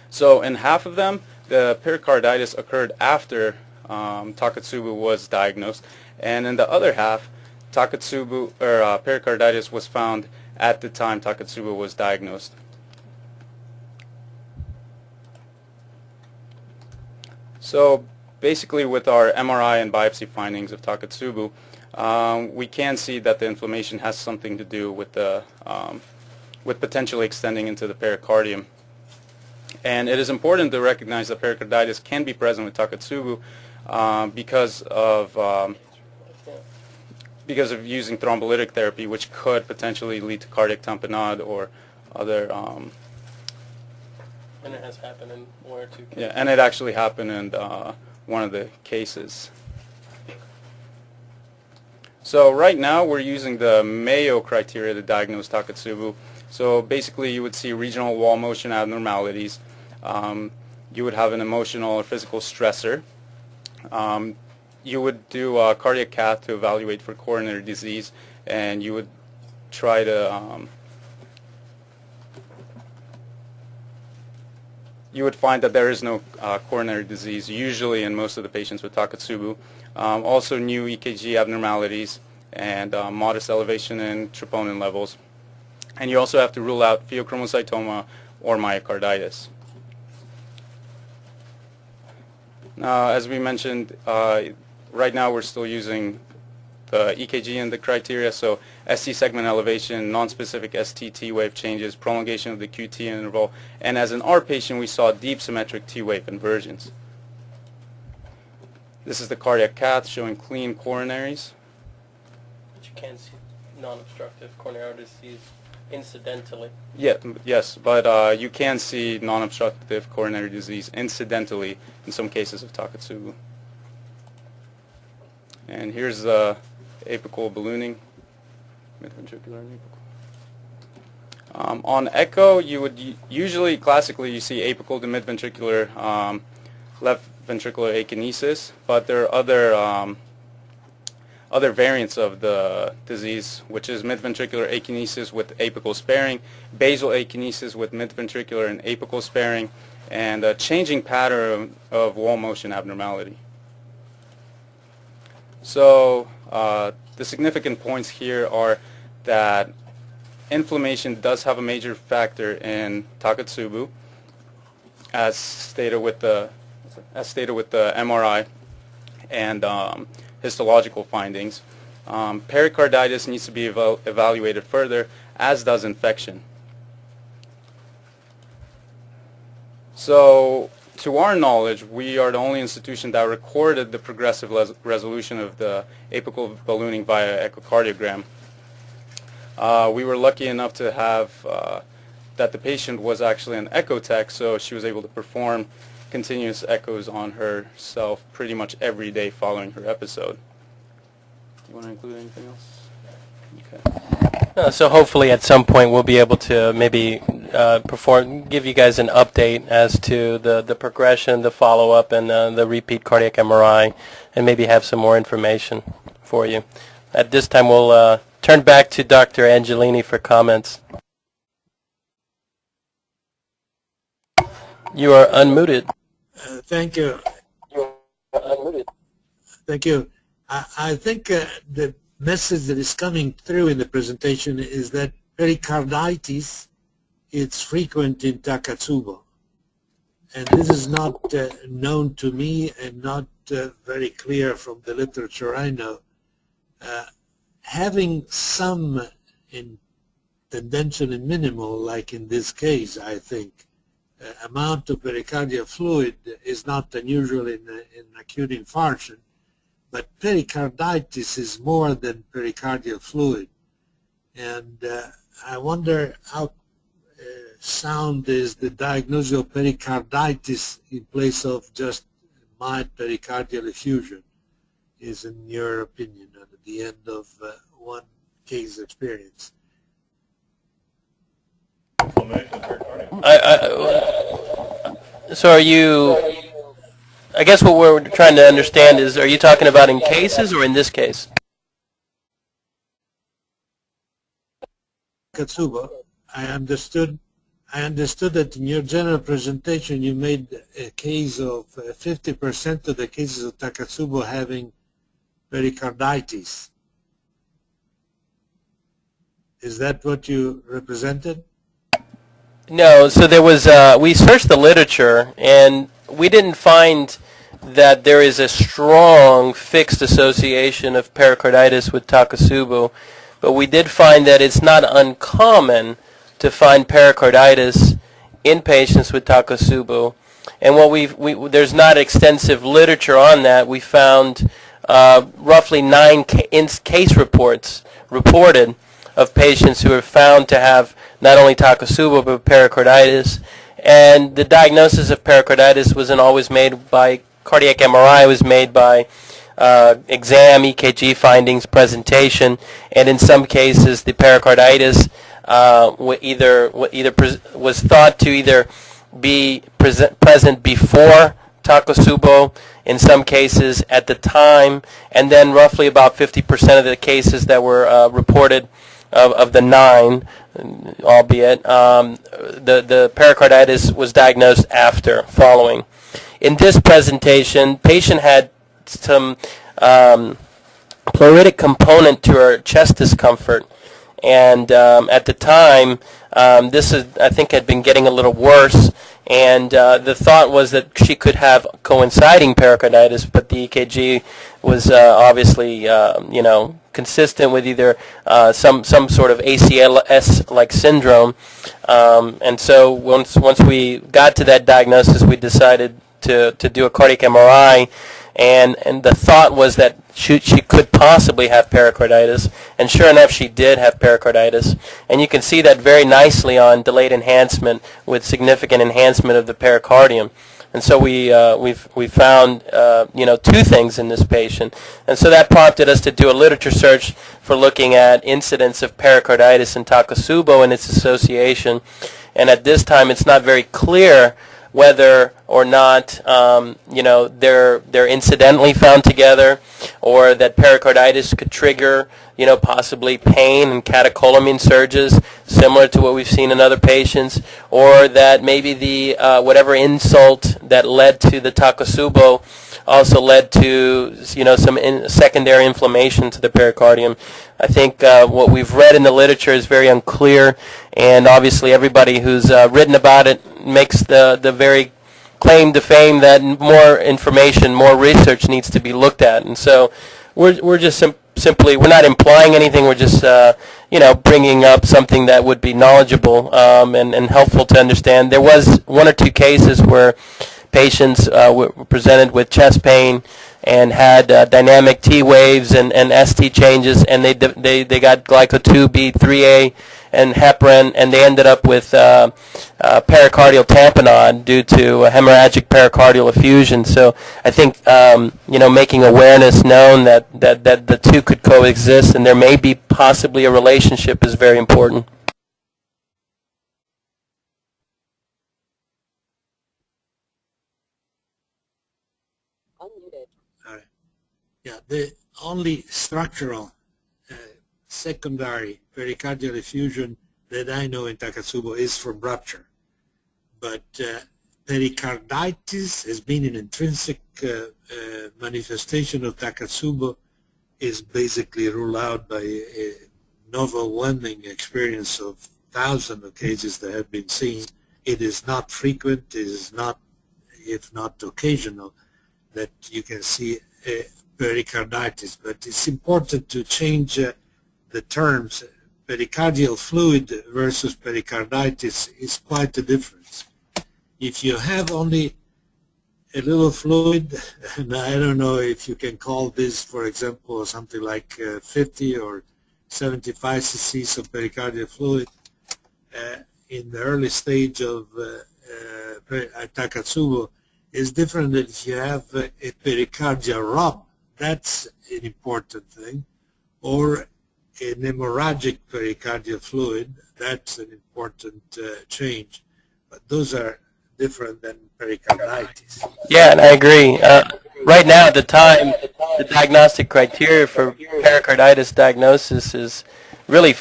So in half of them, the pericarditis occurred after Takotsubo was diagnosed, and in the other half, Takotsubo or pericarditis was found at the time Takotsubo was diagnosed. So basically, with our MRI and biopsy findings of Takotsubo, we can see that the inflammation has something to do with the with potentially extending into the pericardium. And it is important to recognize that pericarditis can be present with Takotsubo because of using thrombolytic therapy, which could potentially lead to cardiac tamponade or other. And it has happened in one or two cases. Yeah, and it actually happened in one of the cases. So right now we're using the MAYO criteria to diagnose Takotsubo. So basically you would see regional wall motion abnormalities. You would have an emotional or physical stressor. You would do a cardiac cath to evaluate for coronary disease, and you would try to you would find that there is no coronary disease usually in most of the patients with Takotsubo. Also new EKG abnormalities and modest elevation in troponin levels. And you also have to rule out pheochromocytoma or myocarditis. Now, as we mentioned, right now we're still using the EKG and the criteria, so ST segment elevation, non-specific ST T-wave changes, prolongation of the QT interval, and as in our patient we saw deep symmetric T-wave inversions. This is the cardiac cath showing clean coronaries. But you can see non-obstructive coronary disease incidentally. Yeah, yes, but you can see non-obstructive coronary disease incidentally in some cases of Takotsubo. And here's the apical ballooning, midventricular and apical. On echo, you would usually, classically, you see apical to midventricular left ventricular akinesis, but there are other variants of the disease, which is midventricular akinesis with apical sparing, basal akinesis with midventricular and apical sparing, and a changing pattern of wall motion abnormality. So the significant points here are that inflammation does have a major factor in Takotsubo, as stated with the MRI and histological findings. Pericarditis needs to be evaluated further, as does infection. So, to our knowledge, we are the only institution that recorded the progressive resolution of the apical ballooning via echocardiogram. We were lucky enough to have that the patient was actually an echo tech, so she was able to perform continuous echoes on herself pretty much every day following her episode. You want to include anything else? Okay. So hopefully at some point we'll be able to maybe give you guys an update as to the progression, the follow-up, and the repeat cardiac MRI, and maybe have some more information for you. At this time we'll turn back to Dr. Angelini for comments. You are unmuted. Thank you. You are unmuted. Thank you. I think the message that is coming through in the presentation is that pericarditis is frequent in Takotsubo. And this is not known to me and not very clear from the literature I know. Having some tendency minimal, like in this case, I think, amount of pericardial fluid is not unusual in acute infarction, but pericarditis is more than pericardial fluid. And I wonder how sound is the diagnosis of pericarditis in place of just mild pericardial effusion, is in your opinion at the end of one case experience? So are you, I guess what we're trying to understand is, are you talking about in cases or in this case? Takotsubo, I understood that in your general presentation you made a case of 50% of the cases of Takotsubo having pericarditis. Is that what you represented? No, so there was, we searched the literature and we didn't find that there is a strong fixed association of pericarditis with Takotsubo, but we did find that it's not uncommon to find pericarditis in patients with Takotsubo. And what there's not extensive literature on that. We found roughly 9 case reports reported of patients who are found to have not only Takotsubo but pericarditis. And the diagnosis of pericarditis wasn't always made by cardiac MRI. It was made by exam, EKG findings, presentation, and in some cases the pericarditis was thought to either be present before Takotsubo, in some cases at the time, and then roughly about 50% of the cases that were reported of the 9, albeit, the pericarditis was diagnosed after, following. In this presentation, patient had some pleuritic component to her chest discomfort, and at the time, this I think had been getting a little worse, and the thought was that she could have coinciding pericarditis, but the EKG was obviously, consistent with either some sort of ACLS-like syndrome, and so once we got to that diagnosis, we decided to do a cardiac MRI, and the thought was that she could possibly have pericarditis, and sure enough, she did have pericarditis, and you can see that very nicely on delayed enhancement with significant enhancement of the pericardium. And so we found 2 things in this patient, and so that prompted us to do a literature search for looking at incidence of pericarditis in Takotsubo and its association. And at this time, it's not very clear whether or not they're incidentally found together, or that pericarditis could trigger possibly pain and catecholamine surges similar to what we've seen in other patients, or that maybe the whatever insult that led to the Takotsubo also led to some secondary inflammation to the pericardium. I think what we've read in the literature is very unclear, and obviously everybody who's written about it makes the very claim to fame that more information, more research needs to be looked at. And so we're just simply, we're not implying anything, we're just bringing up something that would be knowledgeable and helpful to understand. There was 1 or 2 cases where patients were presented with chest pain and had dynamic T waves and ST changes, and they got glyco-2b3A and heparin, and they ended up with pericardial tamponade due to hemorrhagic pericardial effusion. So I think making awareness known that the 2 could coexist and there may be possibly a relationship is very important. Unmuted. Yeah, the only structural secondary pericardial effusion that I know in Takotsubo is from rupture. But pericarditis has been an intrinsic manifestation of Takotsubo is basically ruled out by a overwhelming experience of thousands of cases that have been seen. It is not frequent, it is not, if not occasional, that you can see pericarditis. But it's important to change the terms. Pericardial fluid versus pericarditis is quite a difference. If you have only a little fluid, and I don't know if you can call this, for example, something like 50 or 75 cc's of pericardial fluid in the early stage of Takotsubo, is different than if you have a pericardial rub. That's an important thing. Or an hemorrhagic pericardial fluid, that's an important change. But those are different than pericarditis. Yeah, and I agree. Right now, at the time, the diagnostic criteria for pericarditis diagnosis is really,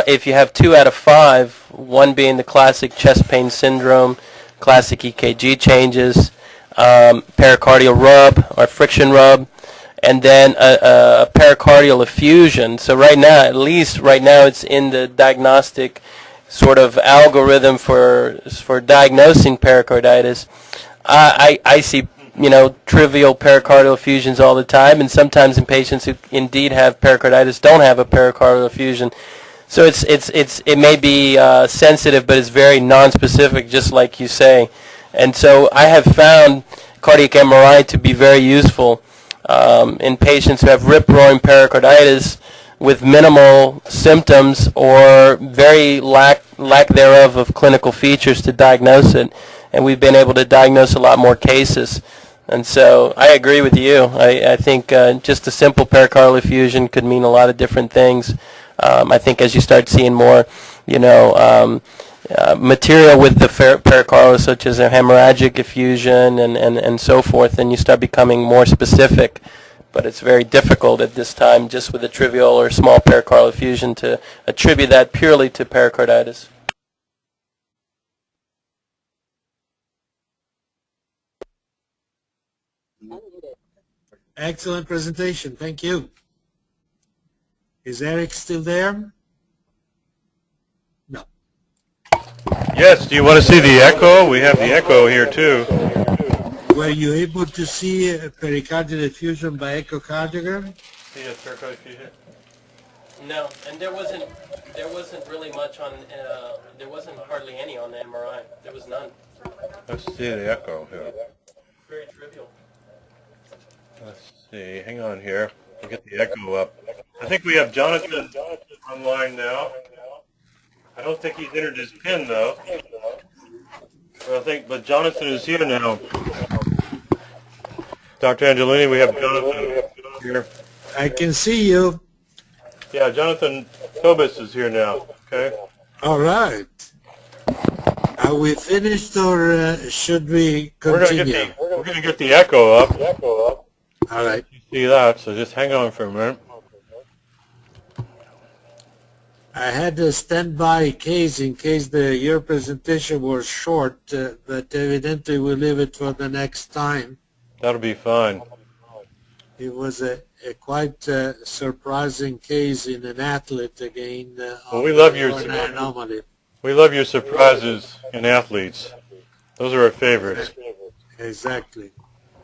if you have 2 out of 5, one being the classic chest pain syndrome, classic EKG changes, pericardial rub or friction rub, and then a pericardial effusion. So right now, at least right now, it's in the diagnostic sort of algorithm for diagnosing pericarditis. I see, trivial pericardial effusions all the time, and sometimes in patients who indeed have pericarditis don't have a pericardial effusion. So it may be sensitive, but it's very nonspecific, just like you say. And so I have found cardiac MRI to be very useful in patients who have rip-roaring pericarditis with minimal symptoms or very lack thereof of clinical features to diagnose it. And we've been able to diagnose a lot more cases. And so I agree with you. I think just a simple pericardial effusion could mean a lot of different things. I think as you start seeing more, material with the pericardial, such as a hemorrhagic effusion and so forth, then you start becoming more specific. But it's very difficult at this time, just with a trivial or small pericardial effusion, to attribute that purely to pericarditis. Unmuted. Excellent presentation. Thank you. Is Eric still there? No. Yes, do you want to see the echo? We have the echo here too. Were you able to see a pericardial effusion by echocardiogram? See a pericardial effusion? No, and there wasn't really much on. There wasn't hardly any on the MRI. There was none. Let's see the echo here. Very trivial. Let's see. Hang on here. We'll get the echo up. I think we have Jonathan online now. I don't think he's entered his PIN though. But Jonathan is here now. Dr. Angelini, we have Jonathan here. I can see you. Yeah, Jonathan Tobis is here now. Okay. All right. Are we finished, or should we continue? We're going to get the echo up. All right. You see that? So just hang on for a minute. I had a standby case in case your presentation was short, but evidently we'll leave it for the next time. That'll be fine. It was a quite surprising case in an athlete again. Well, we love your Anomaly. We love your surprises in athletes. Those are our favorites. Exactly.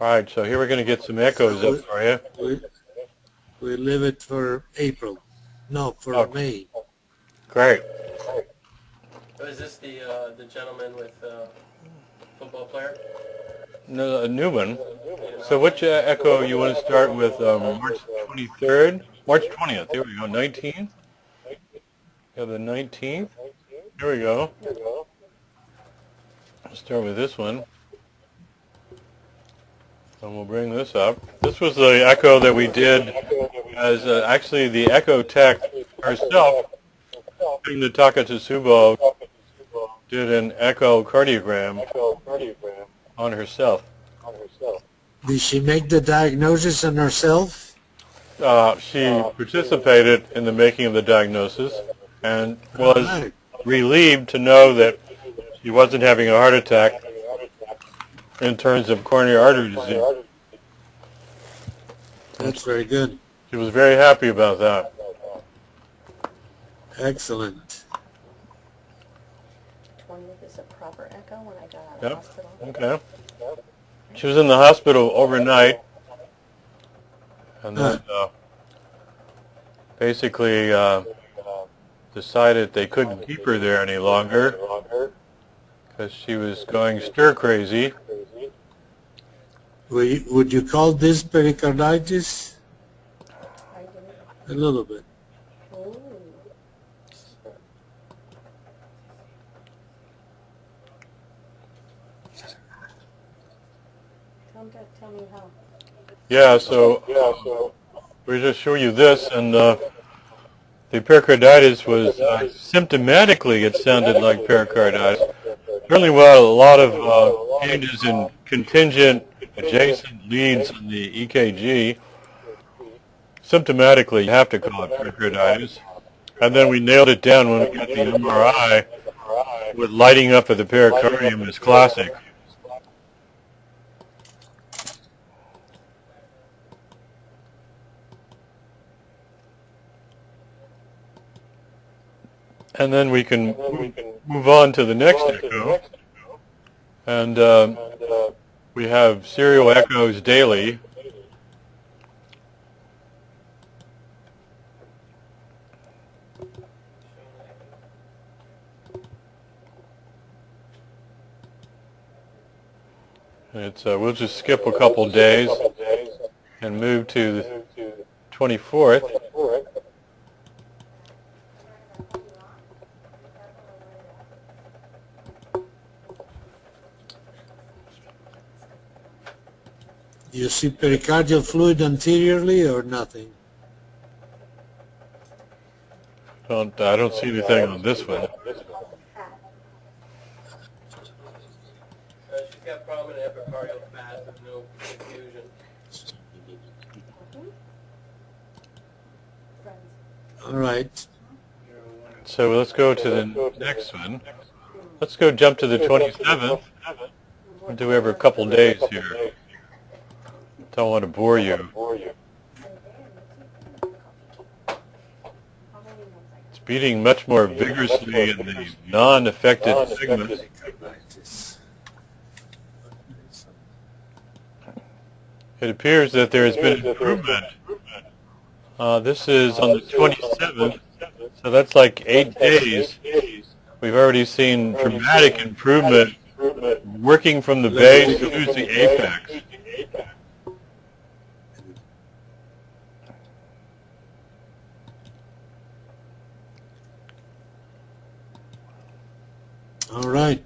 All right, so here we're going to get some echoes up for you. We leave it for April. No, for May. Great. Oh, is this the gentleman with football player? No, a new one. So which echo you want to start with? March 23rd? March 20th. Here we go. 19th? Yeah, the 19th. Here we go. Let's start with this one. And we'll bring this up. This was the echo that we did as actually the echo tech herself, during the Takotsubo, did an echocardiogram on herself. Did she make the diagnosis on herself? She participated in the making of the diagnosis and was relieved to know that she wasn't having a heart attack in terms of coronary artery disease. That's very good. She was very happy about that. Excellent. 20th is a proper echo when I got out of hospital. Okay. She was in the hospital overnight, and then basically decided they couldn't keep her there any longer because she was going stir crazy. Would you call this pericarditis? I did. A little bit. Ooh. Tell me how. Yeah, so we just show you this, and the pericarditis was symptomatically, it sounded like pericarditis. Certainly, well, a lot of changes in contingent adjacent leads in the EKG. Symptomatically, you have to call it pericarditis. And then we nailed it down when we got the MRI with lighting up of the pericardium is classic. And then we can move on to the next echo. And we have serial echoes daily. It's we'll just skip a couple days and move to the 24th. Do you see pericardial fluid anteriorly or nothing? I don't see anything on this one. She's got prominent epicardial fat with no confusion. All right. So let's go to the next one. Let's go jump to the 27th. We'll do every couple days here. Don't want to bore you. It's beating much more vigorously in the non-affected segment. It appears that there has been improvement. This is on the 27th, so that's like 8 days. We've already seen dramatic improvement working from the base to the apex. All right.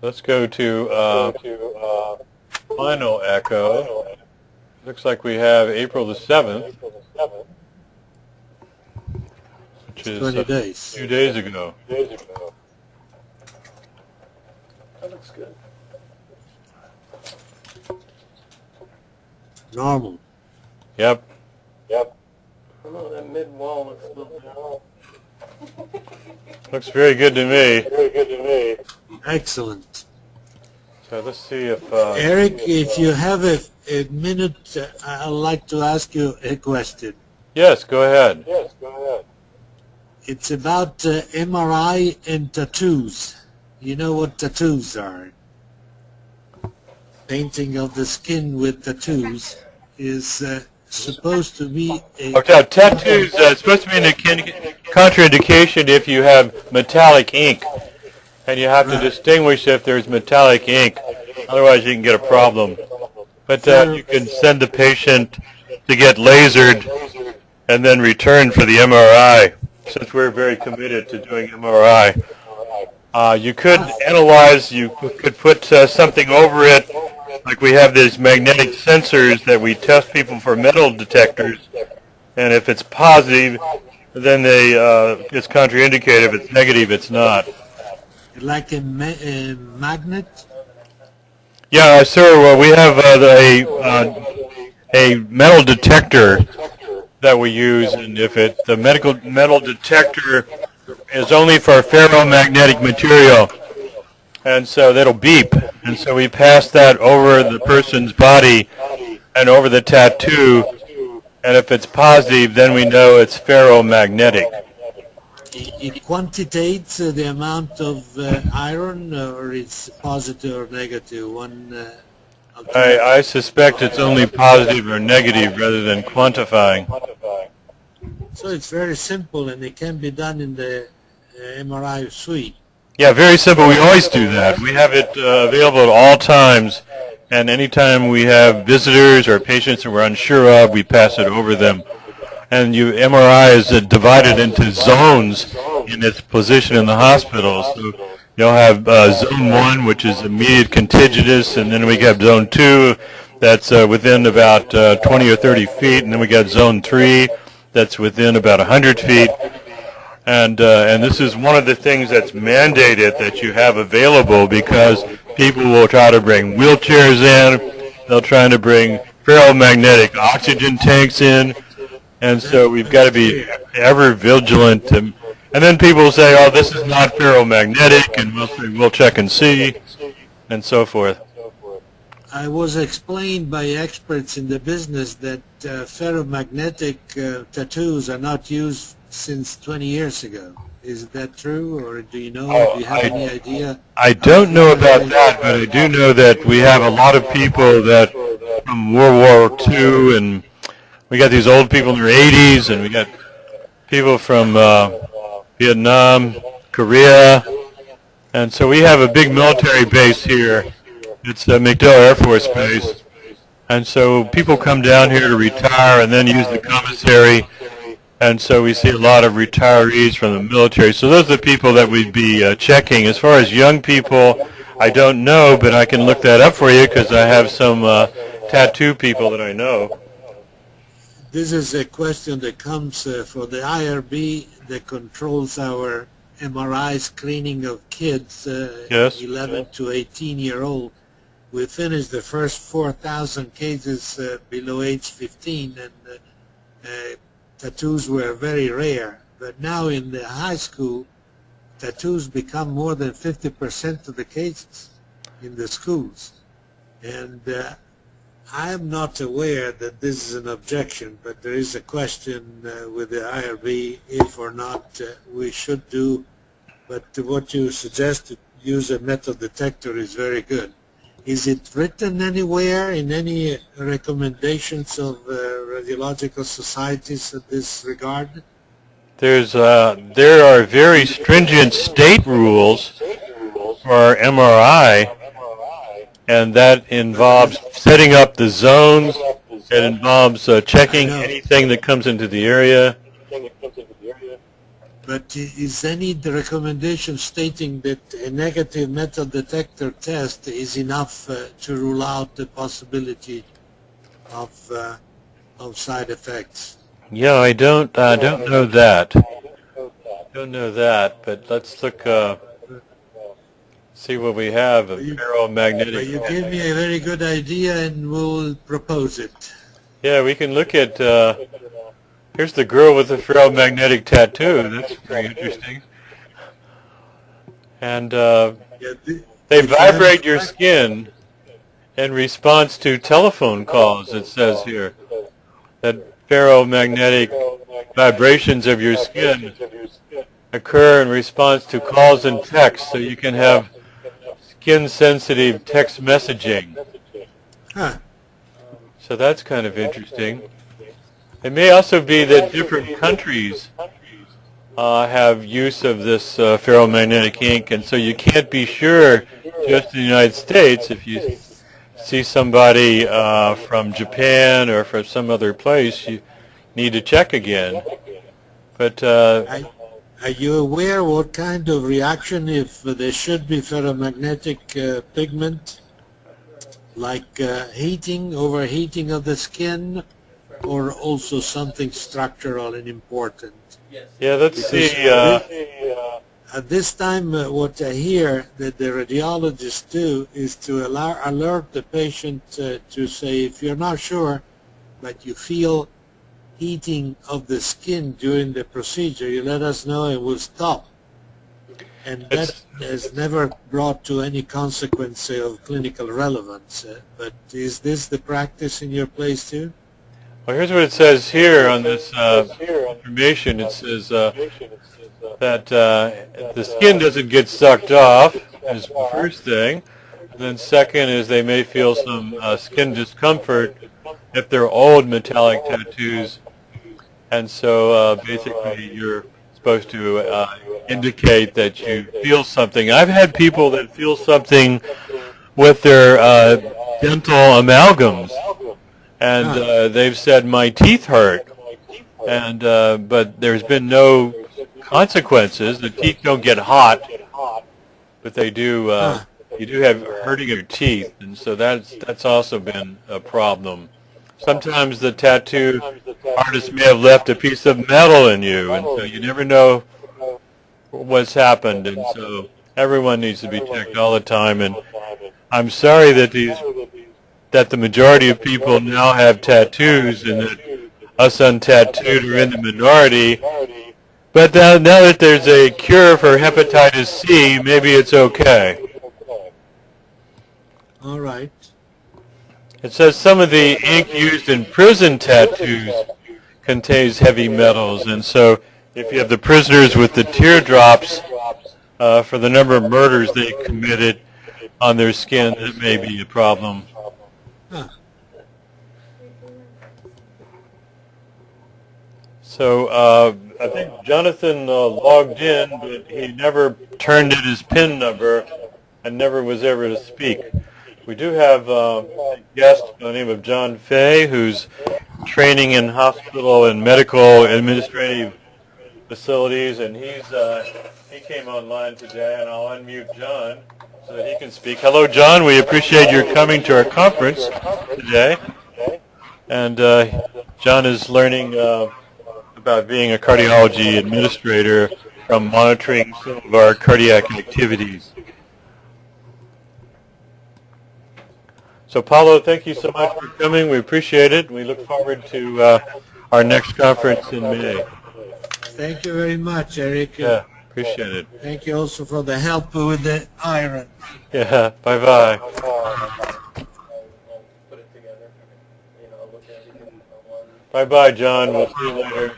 Let's go to final echo. Looks like we have April the 7th, which is 20 days. 2 days ago. That looks good. Normal. Yep. Oh, that mid wall looks a little bit. Looks very good to me. Excellent. So let's see if... Eric, if you have a minute, I'd like to ask you a question. Yes, go ahead. It's about MRI and tattoos. You know what tattoos are? Painting of the skin with tattoos is supposed to be a... Okay, tattoos, it's supposed to be a contraindication if you have metallic ink. And you have to distinguish if there's metallic ink. Otherwise, you can get a problem. But you can send the patient to get lasered and then return for the MRI, since we're very committed to doing MRI. You could analyze, you could put something over it, like we have these magnetic sensors that we test people for metal detectors, and if it's positive, then it's contraindicated. If it's negative, it's not. Like a magnet? Yeah, sir, we have a metal detector that we use, and if the metal detector is only for ferromagnetic material, and so that'll beep, and so we pass that over the person's body and over the tattoo, And if it's positive, then we know it's ferromagnetic. It quantitates the amount of iron, or it's positive or negative? I suspect it's only positive or negative rather than quantifying. So it's very simple, and it can be done in the MRI suite. Yeah, very simple. We always do that. We have it available at all times, and anytime we have visitors or patients that we're unsure of, we pass it over them. And MRI is divided into zones in its position in the hospital. So you'll have zone 1, which is immediate contiguous, and then we have zone 2, that's within about 20 or 30 feet, and then we got zone 3, that's within about 100 feet. And this is one of the things that's mandated that you have available, because people will try to bring wheelchairs in, they'll try to bring ferromagnetic oxygen tanks in, and so we've got to be ever vigilant. And then people say, oh, this is not ferromagnetic, and we'll say, we'll check and see, and so forth. I was explained by experts in the business that ferromagnetic tattoos are not used since 20 years ago. Is that true, or do you know? Do you have any idea? I don't know about that, but I do know that we have a lot of people that from World War II, and we got these old people in their 80s, and we got people from Vietnam, Korea, and so we have a big military base here. It's MacDill Air Force Base, and so people come down here to retire and then use the commissary, and so we see a lot of retirees from the military. So those are the people that we'd be checking. As far as young people, I don't know, but I can look that up for you because I have some tattoo people that I know. This is a question that comes for the IRB that controls our MRI screening of kids, Yes. 11 to 18-year-old. We finished the first 4,000 cases below age 15, and tattoos were very rare. But now in the high school, tattoos become more than 50% of the cases in the schools. And I am not aware that this is an objection, but there is a question with the IRB if or not we should do. But what you suggest to use a metal detector is very good. Is it written anywhere in any recommendations of radiological societies in this regard? There are very stringent state rules for MRI, and that involves setting up the zones. It involves checking anything that comes into the area. But is any recommendation stating that a negative metal detector test is enough to rule out the possibility of side effects? Yeah, I don't know that. Don't know that, but let's look. See what we have of ferromagnetic. But you give me a very good idea, and we'll propose it. Yeah, we can look at. Here's the girl with the ferromagnetic tattoo. That's pretty interesting. And they vibrate your skin in response to telephone calls, it says here. That ferromagnetic vibrations of your skin occur in response to calls and texts, so you can have skin-sensitive text messaging. Huh. So that's kind of interesting. It may also be that different countries have use of this ferromagnetic ink, and so you can't be sure just in the United States. If you see somebody from Japan or from some other place, you need to check again. But are you aware what kind of reaction, if there should be ferromagnetic pigment, like heating, overheating of the skin, or also something structural and important? yeah, let's see. At this time, what I hear that the radiologists do is to alert the patient to say, if you're not sure, but you feel heating of the skin during the procedure, you let us know and we'll stop. And that has never brought to any consequence of clinical relevance. But is this the practice in your place too? Well, here's what it says here on this information. It says that the skin doesn't get sucked off is the first thing. And then second is they may feel some skin discomfort if they're old metallic tattoos. And so basically you're supposed to indicate that you feel something. I've had people that feel something with their dental amalgams. And they've said, my teeth hurt. And but there's been no consequences. The teeth don't get hot, but they do. You do have hurting of your teeth, and so that's also been a problem. Sometimes the tattoo artist may have left a piece of metal in you, and so you never know what's happened. And so everyone needs to be checked all the time. And I'm sorry that the majority of people now have tattoos, and that us untattooed are in the minority. But now that there's a cure for hepatitis C, maybe it's okay. All right. It says some of the ink used in prison tattoos contains heavy metals, and so if you have the prisoners with the teardrops for the number of murders they committed on their skin, that may be a problem. Huh. So I think Jonathan logged in, but he never turned in his PIN number and never was ever to speak. We do have a guest by the name of John Fay, who's training in hospital and medical administrative facilities, and he came online today, and I'll unmute John so that he can speak. Hello, John. We appreciate your coming to our conference today. And John is learning about being a cardiology administrator from monitoring some of our cardiac activities. So, Paulo, thank you so much for coming. We appreciate it. We look forward to our next conference in May. Thank you very much, Eric. Yeah, appreciate it. Thank you also for the help with the iron. Yeah, bye-bye. Bye-bye, John. We'll see you later.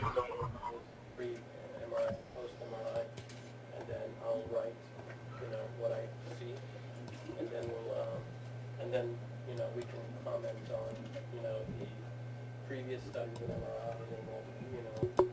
We can comment on, the previous studies with MRI, and we'll,